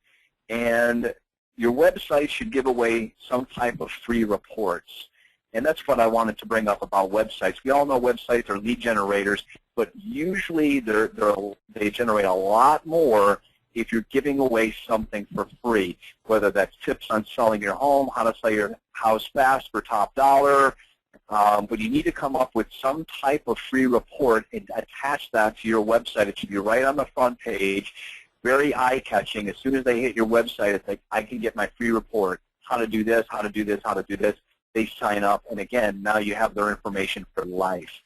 and your website should give away some type of free reports. And that's what I wanted to bring up about websites. We all know websites are lead generators, but usually they generate a lot more if you're giving away something for free, whether that's tips on selling your home, how to sell your house fast for top dollar. But you need to come up with some type of free report and attach that to your website. It should be right on the front page, very eye-catching. As soon as they hit your website, it's like, I can get my free report, how to do this, how to do this, how to do this. They sign up, and again, now you have their information for life.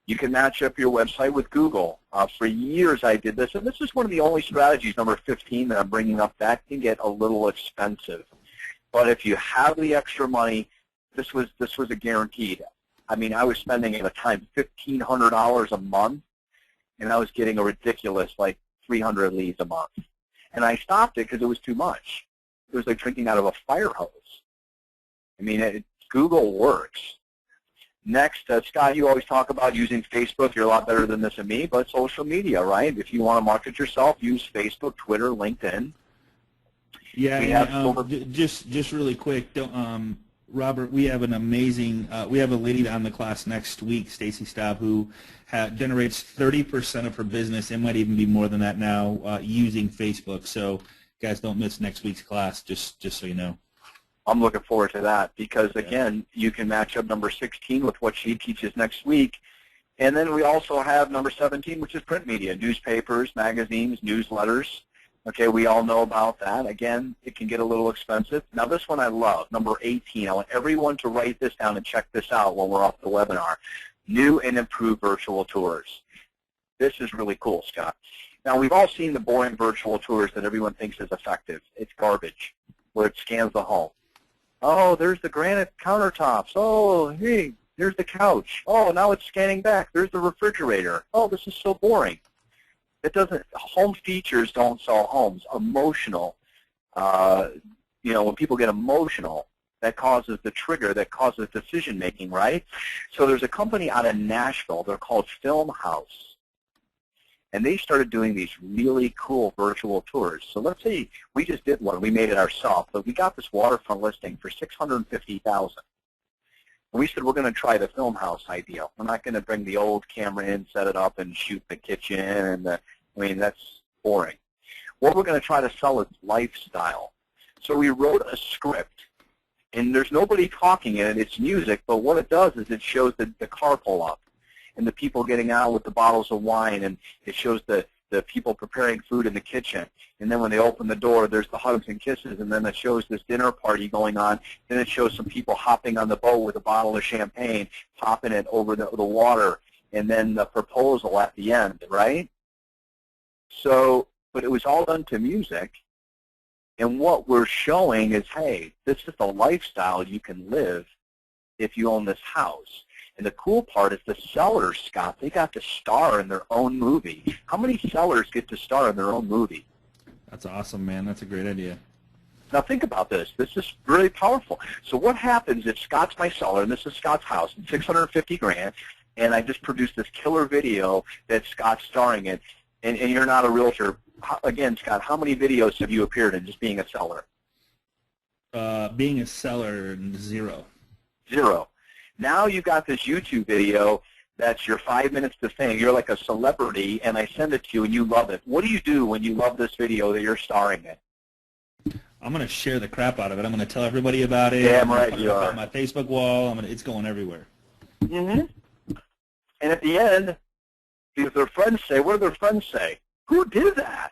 You can match up your website with Google. For years I did this, and this is one of the only strategies, number 15, that I'm bringing up. That can get a little expensive. But if you have the extra money, this was a guaranteed. I mean, I was spending at a time $1,500 a month, and I was getting a ridiculous like 300 leads a month. And I stopped it because it was too much. It was like drinking out of a fire hose. I mean, Google works. Next, Scott, you always talk about using Facebook. You're a lot better than this and me, but social media, right? If you want to market yourself, use Facebook, Twitter, LinkedIn. Yeah, just really quick, Robert, we have an amazing, we have a lady on the class next week, Stacy Staub, who generates 30% of her business, it might even be more than that now, using Facebook. So guys, don't miss next week's class, just so you know. I'm looking forward to that because, again, you can match up number 16 with what she teaches next week. And then we also have number 17, which is print media, newspapers, magazines, newsletters. Okay, we all know about that. Again, it can get a little expensive. Now, this one I love, number 18. I want everyone to write this down and check this out when we're off the webinar. New and improved virtual tours. This is really cool, Scott. Now, we've all seen the boring virtual tours that everyone thinks is effective. It's garbage, where it scans the home. Oh, there's the granite countertops. Oh, hey, there's the couch. Oh, now it's scanning back. There's the refrigerator. Oh, this is so boring. It doesn't. Home features don't sell homes. Emotional. You know, when people get emotional, that causes the trigger, that causes decision making, right? So there's a company out of Nashville. They're called Film House. And they started doing these really cool virtual tours. So let's say we just did one. We made it ourselves, but we got this waterfront listing for $650,000. And we said we're going to try the Film House idea. We're not going to bring the old camera in, set it up, and shoot the kitchen. And I mean, that's boring. What we're going to try to sell is lifestyle. So we wrote a script, and there's nobody talking in it. It's music, but what it does is it shows the car pull up, and the people getting out with the bottles of wine, and it shows the people preparing food in the kitchen. And then when they open the door, there's the hugs and kisses, and then it shows this dinner party going on. Then it shows some people hopping on the boat with a bottle of champagne, popping it over the water, and then the proposal at the end, right? So, but it was all done to music, and what we're showing is, hey, this is the lifestyle you can live if you own this house. And the cool part is the sellers, Scott, they got to star in their own movie. How many sellers get to star in their own movie? That's awesome, man. That's a great idea. Now think about this. This is really powerful. So what happens if Scott's my seller, and this is Scott's house, and $650,000, and I just produced this killer video that Scott's starring in, and you're not a realtor. Again, Scott, how many videos have you appeared in just being a seller? Being a seller, 0. 0. Now you've got this YouTube video that's your 5 minutes to fame. You're like a celebrity, and I send it to you, and you love it. What do you do when you love this video that you're starring in? I'm going to share the crap out of it. I'm going to tell everybody about it. Damn right you are. On my Facebook wall. It's going everywhere. Mm-hmm. And at the end, if their friends say, what do their friends say? Who did that?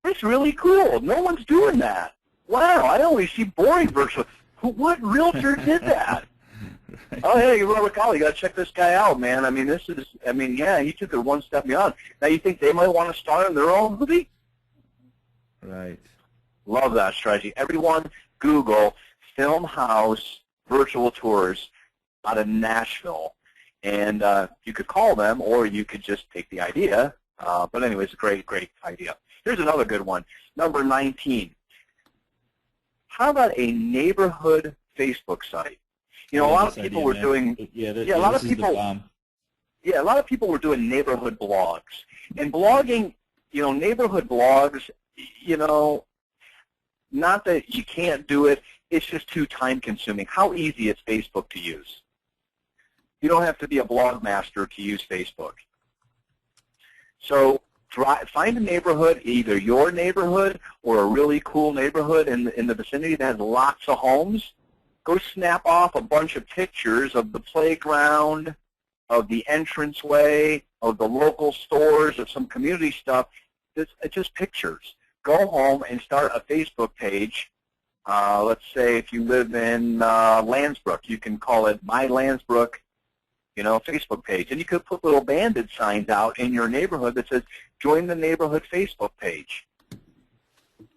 It's really cool. No one's doing that. Wow, I only see boring virtual. What realtor did that? Right. Oh, hey, Robert Colley, you got to check this guy out, man. I mean, yeah, he took it one step beyond. Now, you think they might want to star in their own movie? Right. Love that strategy. Everyone, Google Film House Virtual Tours out of Nashville. And you could call them, or you could just take the idea. But anyways, great idea. Here's another good one. Number 19. How about a neighborhood Facebook site? You know, a lot of people were doing. A lot of people were doing neighborhood blogs. And blogging, you know, neighborhood blogs, you know, not that you can't do it, it's just too time consuming. How easy is Facebook to use? You don't have to be a blog master to use Facebook. So find a neighborhood, either your neighborhood or a really cool neighborhood in the vicinity that has lots of homes. Go snap off a bunch of pictures of the playground, of the entranceway, of the local stores, of some community stuff. It's just pictures. Go home and start a Facebook page. Let's say if you live in Landsbrook, you can call it My Landsbrook, you know, Facebook page. And you could put little banded signs out in your neighborhood that says, join the neighborhood Facebook page.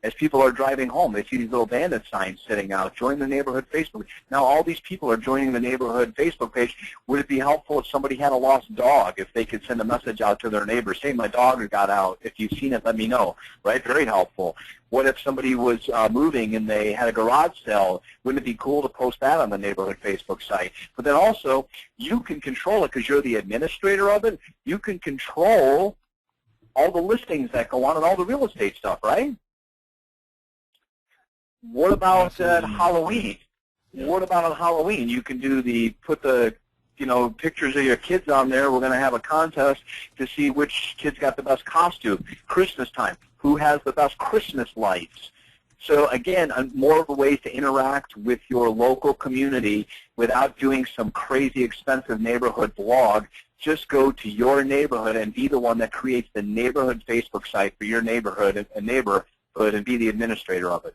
As people are driving home, they see these little bandit signs sitting out, join the neighborhood Facebook. Now all these people are joining the neighborhood Facebook page. Would it be helpful if somebody had a lost dog, if they could send a message out to their neighbors, hey, my dog got out. If you've seen it, let me know, right? Very helpful. What if somebody was moving and they had a garage sale? Wouldn't it be cool to post that on the neighborhood Facebook site? But then also, you can control it because you're the administrator of it. You can control all the listings that go on and all the real estate stuff, right? What about Halloween? Yeah. What about on Halloween? You can do put the pictures of your kids on there. We're going to have a contest to see which kids got the best costume. Christmas time, who has the best Christmas lights? So again, more of a way to interact with your local community without doing some crazy expensive neighborhood blog. Just go to your neighborhood and be the one that creates the neighborhood Facebook site for your neighborhood and be the administrator of it.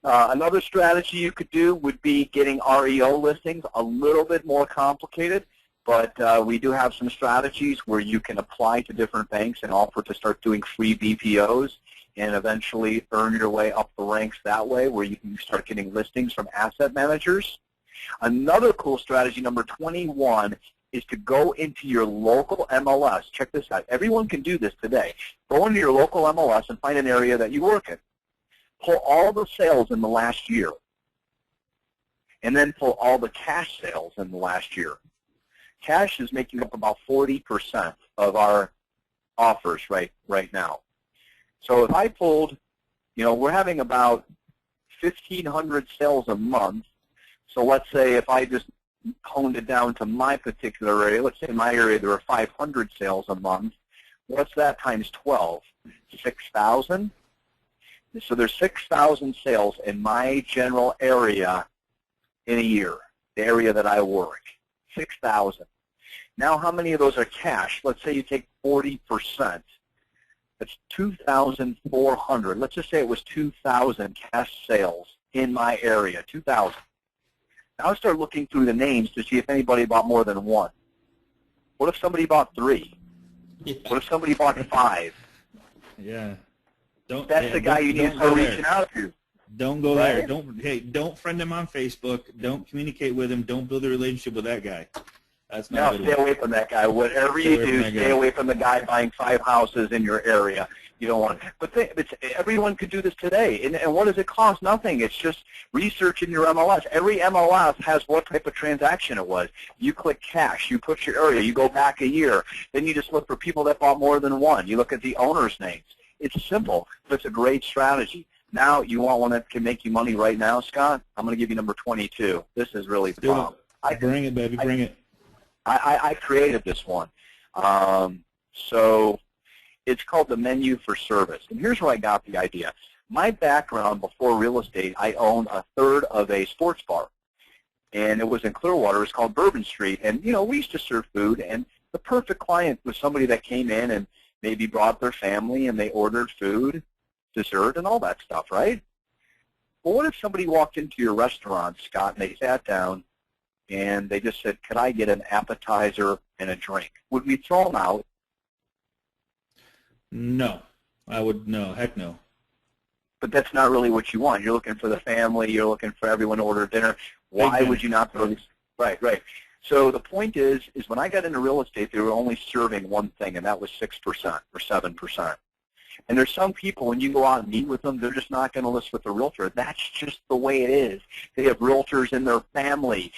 Another strategy you could do would be getting REO listings, a little bit more complicated, but we do have some strategies where you can apply to different banks and offer to start doing free BPOs and eventually earn your way up the ranks that way, where you can start getting listings from asset managers. Another cool strategy, number 21, is to go into your local MLS. Check this out. Everyone can do this today. Go into your local MLS and find an area that you work in. Pull all the sales in the last year, and then pull all the cash sales in the last year. Cash is making up about 40% of our offers right now. So if I pulled, we're having about 1,500 sales a month. So let's say if I just honed it down to my particular area, let's say in my area there are 500 sales a month. What's that times 12? 6,000? So there's 6,000 sales in my general area in a year, the area that I work, 6,000. Now how many of those are cash? Let's say you take 40%. That's 2,400. Let's just say it was 2,000 cash sales in my area, 2,000. Now I start looking through the names to see if anybody bought more than one. What if somebody bought 3? Yeah. What if somebody bought 5? Yeah. That's the guy you need to start reaching out to. Don't go there. Don't friend him on Facebook. Don't communicate with him. Don't build a relationship with that guy. That's not stay away from that guy. Whatever you do, stay away from the guy buying 5 houses in your area. You don't want it. But everyone could do this today. And what does it cost? Nothing. It's just research in your MLS. Every MLS has what type of transaction it was. You click cash. You put your area. You go back a year. Then you just look for people that bought more than one. You look at the owner's names. It's simple, but it's a great strategy. Now, you want one that can make you money right now, Scott? I'm going to give you number 22. This is really the bomb. Bring it, baby. Bring it. I created this one. So it's called the menu for service. And here's where I got the idea. My background before real estate, I owned a third of a sports bar. And it was in Clearwater. It was called Bourbon Street. And, we used to serve food. And the perfect client was somebody that came in and maybe brought their family and they ordered food, dessert, and all that stuff, right? Well, what if somebody walked into your restaurant, Scott, and they sat down and they just said, could I get an appetizer and a drink? Would we throw them out? No. No. Heck no. But that's not really what you want. You're looking for the family. You're looking for everyone to order dinner. Why would you not throw these? Right. So the point is when I got into real estate, they were only serving one thing, and that was 6% or 7%. And there's some people, when you go out and meet with them, they're just not going to list with the realtor. That's just the way it is. They have realtors in their family.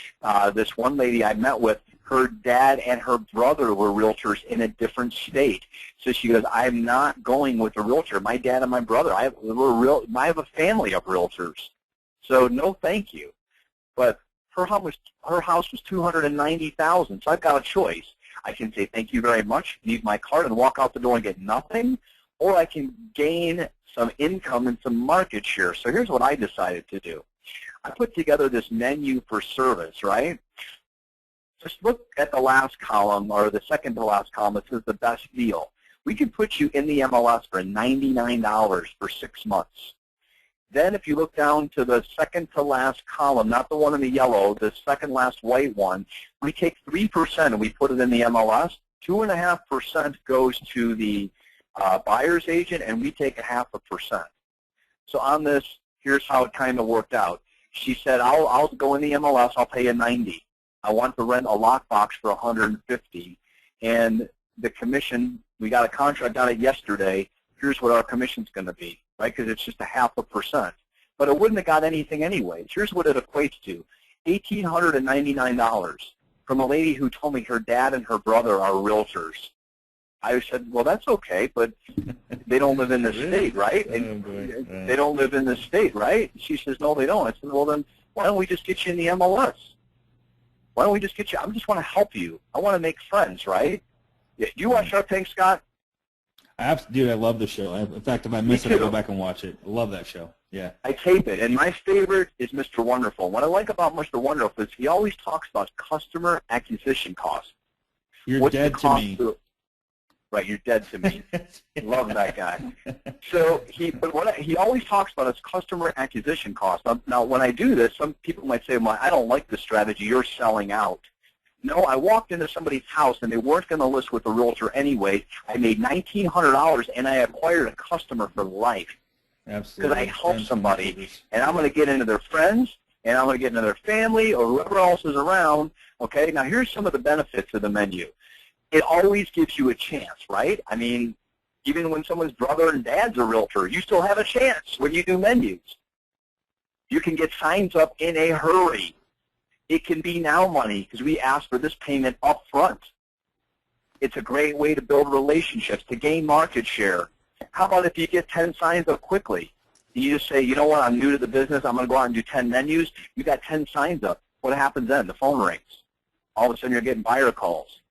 This one lady I met with, her dad and her brother were realtors in a different state. So she goes, I'm not going with a realtor. My dad and my brother, I have a family of realtors. So no thank you. But her house was $290,000, so I've got a choice. I can say thank you very much, leave my card, and walk out the door and get nothing, or I can gain some income and some market share. So here's what I decided to do. I put together this menu for service, right? Just look at the last column, or the second to last column. It says the best deal. We can put you in the MLS for $99 for 6 months. Then if you look down to the second to last column, not the one in the yellow, the second last white one, we take 3% and we put it in the MLS. 2.5% goes to the buyer's agent, and we take 0.5%. So on this, here's how it kind of worked out. She said, I'll go in the MLS, I'll pay you $90. I want to rent a lockbox for $150, and the commission, we got a contract on it yesterday, here's what our commission's going to be, right, because it's just 0.5%. But it wouldn't have got anything anyways. Here's what it equates to, $1,899 from a lady who told me her dad and her brother are realtors. I said, well, that's okay, but they don't live in the state, right? And they don't live in the state, right? She says, no, they don't. I said, well, then why don't we just get you in the MLS? Why don't we just get you? I just want to help you. I want to make friends, right? Yeah. Do you watch Shark Tank, Scott? Dude, I love the show. In fact, if I miss it, I'll go back and watch it. I love that show. Yeah. I tape it, and my favorite is Mr. Wonderful. What I like about Mr. Wonderful is he always talks about customer acquisition cost. You're dead to me. Right, you're dead to me. Love that guy. So but he always talks about is customer acquisition cost. Now, when I do this, some people might say, well, I don't like this strategy. You're selling out. No, I walked into somebody's house, and they weren't going to list with a realtor anyway. I made $1,900, and I acquired a customer for life. Absolutely. Because I helped somebody, and I'm going to get into their friends, and I'm going to get into their family or whoever else is around. Okay, now here's some of the benefits of the menu. It always gives you a chance, right? I mean, even when someone's brother and dad's a realtor, you still have a chance when you do menus. You can get signs up in a hurry. It can be now money because we ask for this payment up front. It's a great way to build relationships, to gain market share. How about if you get 10 signs up quickly? You just say, you know what, I'm new to the business. I'm going to go out and do 10 menus. You got 10 signs up. What happens then? The phone rings. All of a sudden you're getting buyer calls.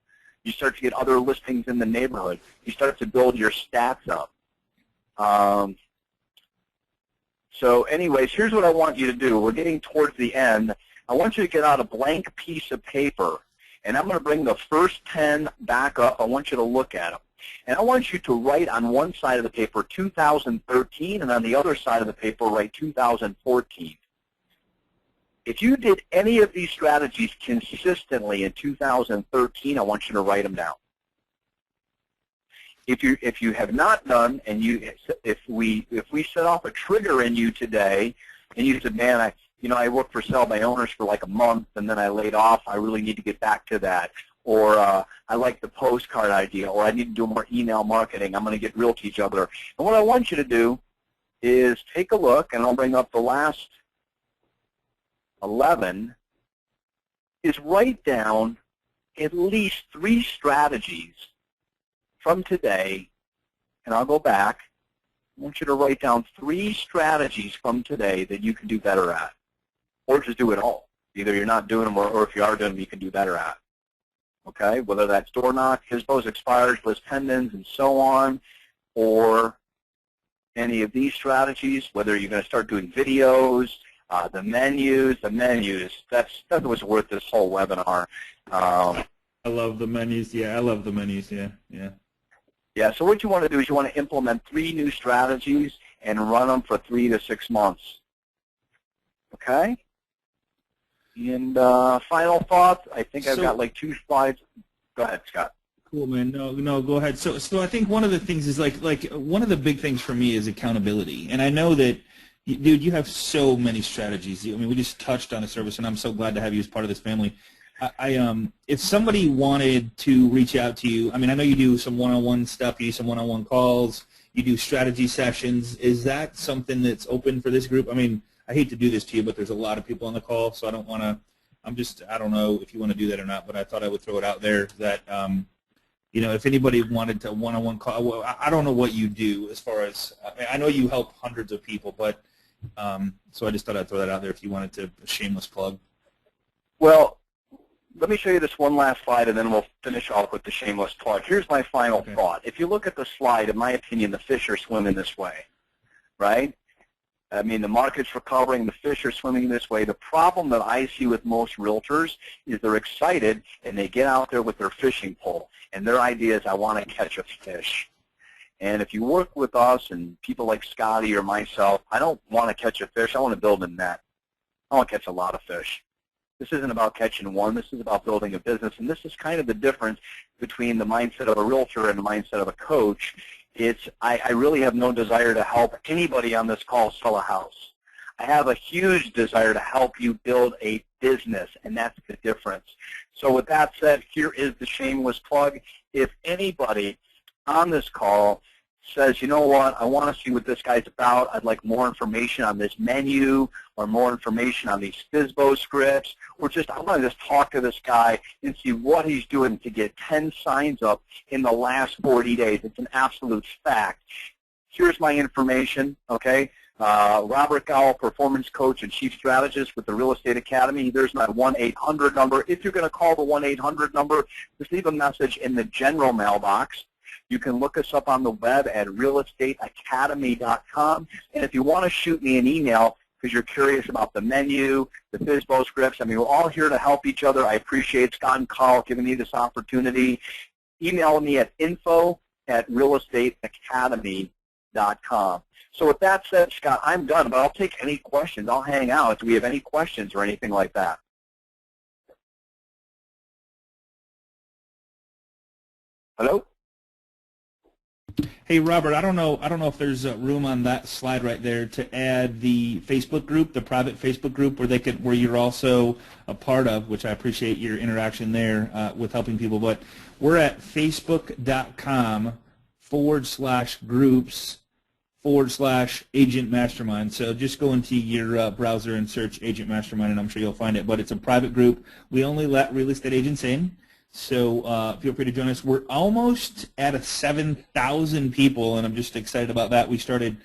You start to get other listings in the neighborhood. You start to build your stats up. So anyways, here's what I want you to do. We're getting towards the end. I want you to get out a blank piece of paper, and I'm going to bring the first 10 back up. I want you to look at them. And I want you to write on one side of the paper 2013, and on the other side of the paper write 2014. If you did any of these strategies consistently in 2013, I want you to write them down. If you have not done, and if we set off a trigger in you today, and you said, man, I worked for Sell by Owners for like a month, and then I laid off. I really need to get back to that. Or I like the postcard idea, or I need to do more email marketing. I'm going to get Realty Juggler. And what I want you to do is take a look, and I'll bring up the last 11, is write down at least 3 strategies from today, and I'll go back. I want you to write down 3 strategies from today that you can do better at, or just do it all. Either you're not doing them, or if you are doing them, you can do better at. Okay, whether that's door knock, FSBO'S, expires, list pendants, and so on, or any of these strategies, whether you're going to start doing videos, the menus, that was worth this whole webinar. I love the menus, yeah, I love the menus, yeah. Yeah, so what you want to do is you want to implement 3 new strategies and run them for 3 to 6 months. Okay? And final thoughts, I think I've got like 2 slides. Go ahead, Scott. Cool, man. No, go ahead. So I think one of the things is like one of the big things for me is accountability. And I know that, dude, you have so many strategies. I mean, we just touched on a service, and I'm so glad to have you as part of this family. If somebody wanted to reach out to you, I mean, I know you do some one-on-one stuff, you do some one-on-one calls, you do strategy sessions. Is that something that's open for this group? I mean, I hate to do this to you, but there's a lot of people on the call, so I don't want to, I don't know if you want to do that or not, but I thought I would throw it out there that, if anybody wanted to one-on-one call, well, I don't know what you do as far as, I know you help hundreds of people, but, so I just thought I'd throw that out there if you wanted to, a shameless plug. Well, let me show you this one last slide, and then we'll finish off with the shameless plug. Here's my final thought. If you look at the slide, in my opinion, the fish are swimming this way, right? I mean, the market's recovering, the fish are swimming this way. The problem that I see with most realtors is they're excited, and they get out there with their fishing pole, and their idea is, I want to catch a fish. And if you work with us and people like Scotty or myself, I don't want to catch a fish. I want to build a net. I want to catch a lot of fish. This isn't about catching one. This is about building a business, and this is kind of the difference between the mindset of a realtor and the mindset of a coach. I really have no desire to help anybody on this call sell a house. I have a huge desire to help you build a business, and that's the difference. So with that said, here is the shameless plug. If anybody on this call says, you know what, I want to see what this guy's about, I'd like more information on this menu or more information on these FSBO scripts, or just I want to just talk to this guy and see what he's doing to get 10 signs up in the last 40 days. It's an absolute fact. Here's my information, okay? Robert Gowell, Performance Coach and Chief Strategist with the Real Estate Academy. There's my 1-800 number. If you're going to call the 1-800 number, just leave a message in the general mailbox. You can look us up on the web at realestateacademy.com. And if you want to shoot me an email because you're curious about the menu, the FSBO scripts, I mean, we're all here to help each other. I appreciate Scott and Carl giving me this opportunity. Email me at info@realestateacademy.com. So with that said, Scott, I'm done, but I'll take any questions. I'll hang out. Do we have any questions or anything like that? Hello? Hey, Robert, I don't know if there's room on that slide right there to add the Facebook group, the private Facebook group where you're also a part of, which I appreciate your interaction there with helping people. But we're at facebook.com/groups/Agent Mastermind. So just go into your browser and search Agent Mastermind, and I'm sure you'll find it. But it's a private group. We only let real estate agents in. So feel free to join us. We're almost at 7,000 people, and I'm just excited about that. We started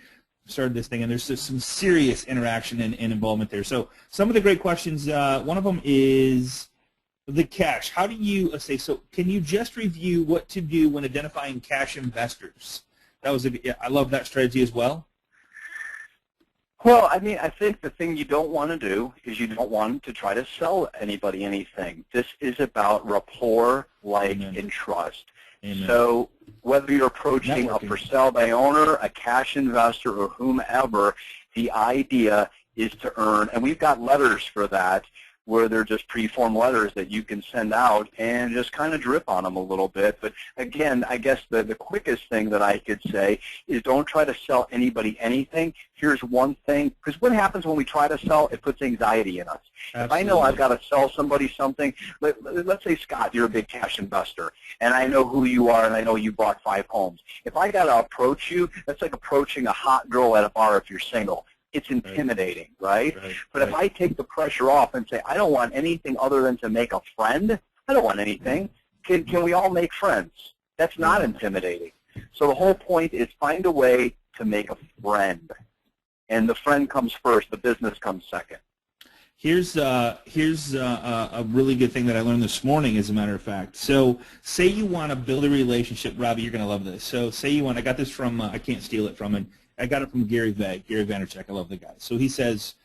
this thing, and there's just some serious interaction and involvement there. So some of the great questions, one of them is the cash. How do you so can you just review what to do when identifying cash investors? That was I love that strategy as well. Well, I mean, I think the thing you don't want to do is you don't want to try to sell anybody anything. This is about rapport, like, and trust. Amen. So whether you're approaching a for sale by owner, a cash investor, or whomever, the idea is to earn, and we've got letters for that, where they're just pre-formed letters that you can send out and just kind of drip on them a little bit. But again, I guess the quickest thing that I could say is don't try to sell anybody anything. Here's one thing, because what happens when we try to sell, it puts anxiety in us. Absolutely. If I know I've got to sell somebody something, let's say, Scott, you're a big cash investor, and I know who you are, and I know you bought 5 homes. If I got to approach you, that's like approaching a hot girl at a bar if you're single. It's intimidating, right? But if I take the pressure off and say, I don't want anything other than to make a friend, I don't want anything, can we all make friends? That's not intimidating. So the whole point is find a way to make a friend. And the friend comes first, the business comes second. Here's a really good thing that I learned this morning, as a matter of fact. So say you want to build a relationship. Robbie, you're going to love this. So say you want, I got this from, I can't steal it from him. I got it from Gary Vaynerchuk. I love the guy. So he says,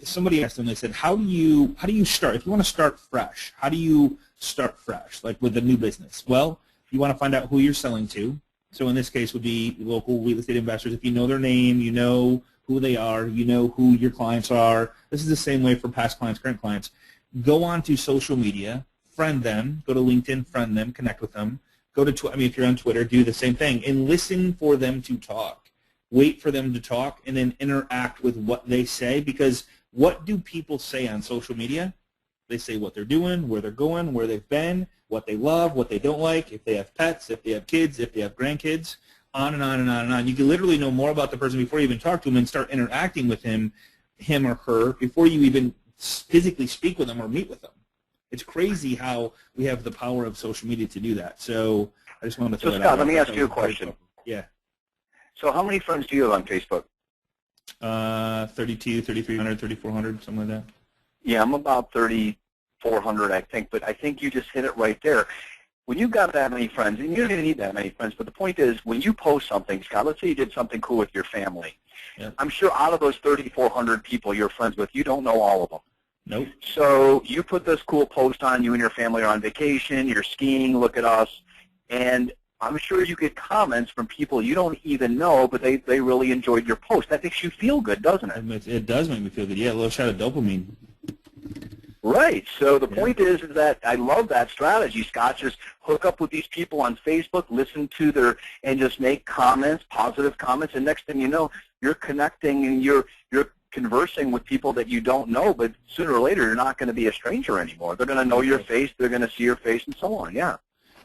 somebody asked him, they said, how do you start? If you want to start fresh, how do you start fresh, like with a new business? Well, you want to find out who you're selling to. So in this case would be local real estate investors. If you know their name, you know who they are, you know who your clients are. This is the same way for past clients, current clients. Go on to social media, friend them, go to LinkedIn, friend them, connect with them. Go to if you're on Twitter, do the same thing, and listen for them to talk. Wait for them to talk, and then interact with what they say, because what do people say on social media? They say what they're doing, where they're going, where they've been, what they love, what they don't like, if they have pets, if they have kids, if they have grandkids, on and on and on and on. You can literally know more about the person before you even talk to them and start interacting with him or her before you even physically speak with them or meet with them. It's crazy how we have the power of social media to do that. So I just wanted to throw that out. So Scott, let me ask you a question. Yeah. So how many friends do you have on Facebook? 32, 3,300, 3,400, something like that. Yeah, I'm about 3,400, I think. But I think you just hit it right there. When you've got that many friends, and you don't even need that many friends, but the point is, when you post something, Scott, let's say you did something cool with your family. Yeah. I'm sure out of those 3,400 people you're friends with, you don't know all of them. Nope. So you put this cool post on, you and your family are on vacation, you're skiing, look at us, and I'm sure you get comments from people you don't even know, but they really enjoyed your post. That makes you feel good, doesn't it? It does make me feel good. Yeah, a little shot of dopamine. Right. So the point is that I love that strategy, Scott. Just hook up with these people on Facebook, listen to their, and just make comments, positive comments, and next thing you know, you're connecting and you're conversing with people that you don't know, but sooner or later you're not going to be a stranger anymore. They're going to know your face, they're going to see your face, and so on. Yeah.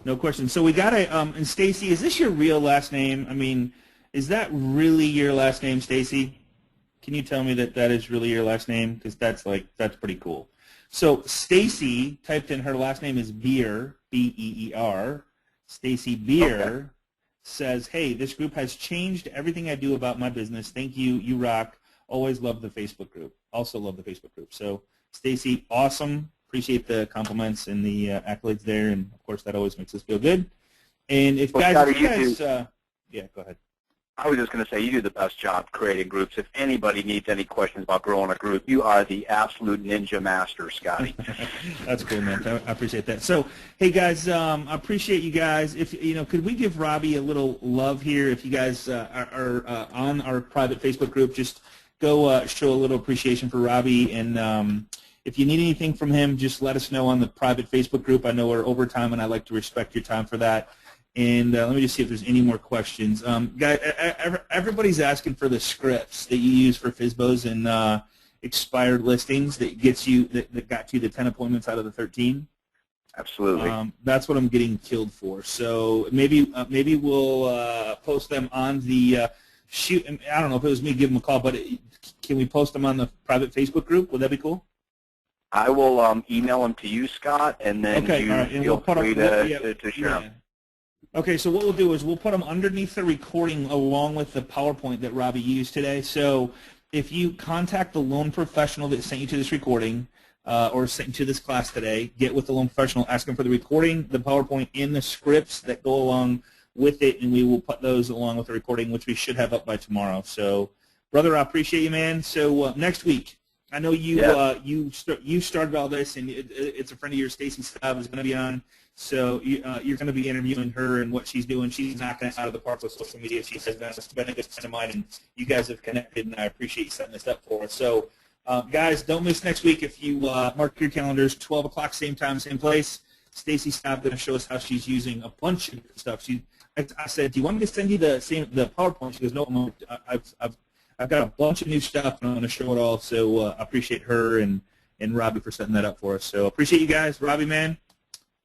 No question. So we got a and Stacy, is this your real last name? I mean, is that really your last name, Stacy? Can you tell me that that is really your last name? Because that's pretty cool. So Stacy typed in her last name is Beer, B-E-E-R. Stacy Beer says, "Hey, this group has changed everything I do about my business. Thank you. You rock. Always love the Facebook group. Also love the Facebook group." So Stacy, awesome. Appreciate the compliments and the accolades there, and of course that always makes us feel good. And if well, guys, Scotty, if you guys, yeah, go ahead. I was just going to say, you do the best job creating groups. If anybody needs any questions about growing a group, you are the absolute ninja master, Scotty. That's cool, man. I appreciate that. So, hey guys, I appreciate you guys. If could we give Robbie a little love here? If you guys are on our private Facebook group, just go show a little appreciation for Robbie. And if you need anything from him, just let us know on the private Facebook group. I know we're over time, and I like to respect your time for that. And let me just see if there's any more questions. Guys, everybody's asking for the scripts that you use for FSBO'S and expired listings that gets you that got you the 10 appointments out of the 13. Absolutely. That's what I'm getting killed for. So maybe we'll post them on the shoot. I don't know if it was me, give them a call, but can we post them on the private Facebook group? Would that be cool? I will email them to you, Scott, and then you feel free to share them. Okay, so what we'll do is we'll put them underneath the recording along with the PowerPoint that Robbie used today. So if you contact the loan professional that sent you to this recording or sent you to this class today, get with the loan professional, ask them for the recording, the PowerPoint, and the scripts that go along with it, and we will put those along with the recording, which we should have up by tomorrow. So, brother, I appreciate you, man. So next week, I know you you started all this, and it's a friend of yours, Stacy Staub, is going to be on. So you're going to be interviewing her and what she's doing. She's knocking it out of the park with social media. She has been a good friend of mine, and you guys have connected, and I appreciate you setting this up for us. So, guys, don't miss next week. If you mark your calendars, 12 o'clock, same time, same place. Stacy Staub going to show us how she's using a bunch of stuff. I said, "Do you want me to send you the PowerPoint?" She goes, "No, I've got a bunch of new stuff, and I'm going to show it all." So I appreciate her and Robbie for setting that up for us. So appreciate you guys. Robbie, man.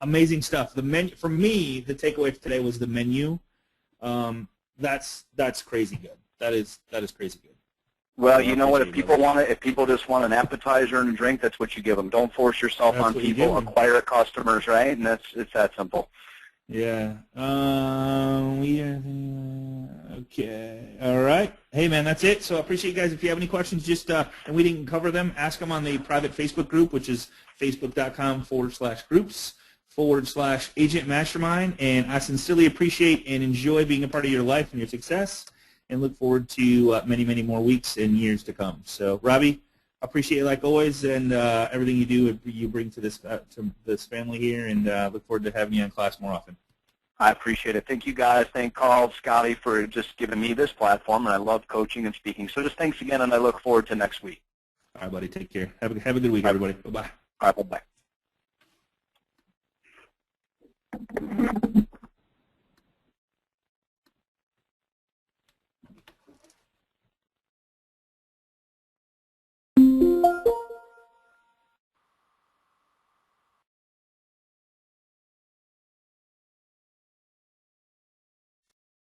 Amazing stuff. The menu for me, the takeaway for today was the menu. That's crazy good. That is crazy good. Well, you know what? If people just want an appetizer and a drink, that's what you give them. Don't force yourself on people. Acquire customers, right? And it's that simple. Yeah. Okay. All right. Hey, man, that's it. So I appreciate you guys. If you have any questions, just and we didn't cover them, ask them on the private Facebook group, which is facebook.com/groups/Agent Mastermind, and I sincerely appreciate and enjoy being a part of your life and your success, and look forward to many, many more weeks and years to come. So, Robbie, I appreciate you like always, and everything you do, you bring to this family here, and look forward to having you in class more often. I appreciate it. Thank you, guys. Thank Carl, Scotty, for just giving me this platform, and I love coaching and speaking. So just thanks again, and I look forward to next week. All right, buddy. Take care. Have a good week, everybody. Bye-bye. All right, bye-bye.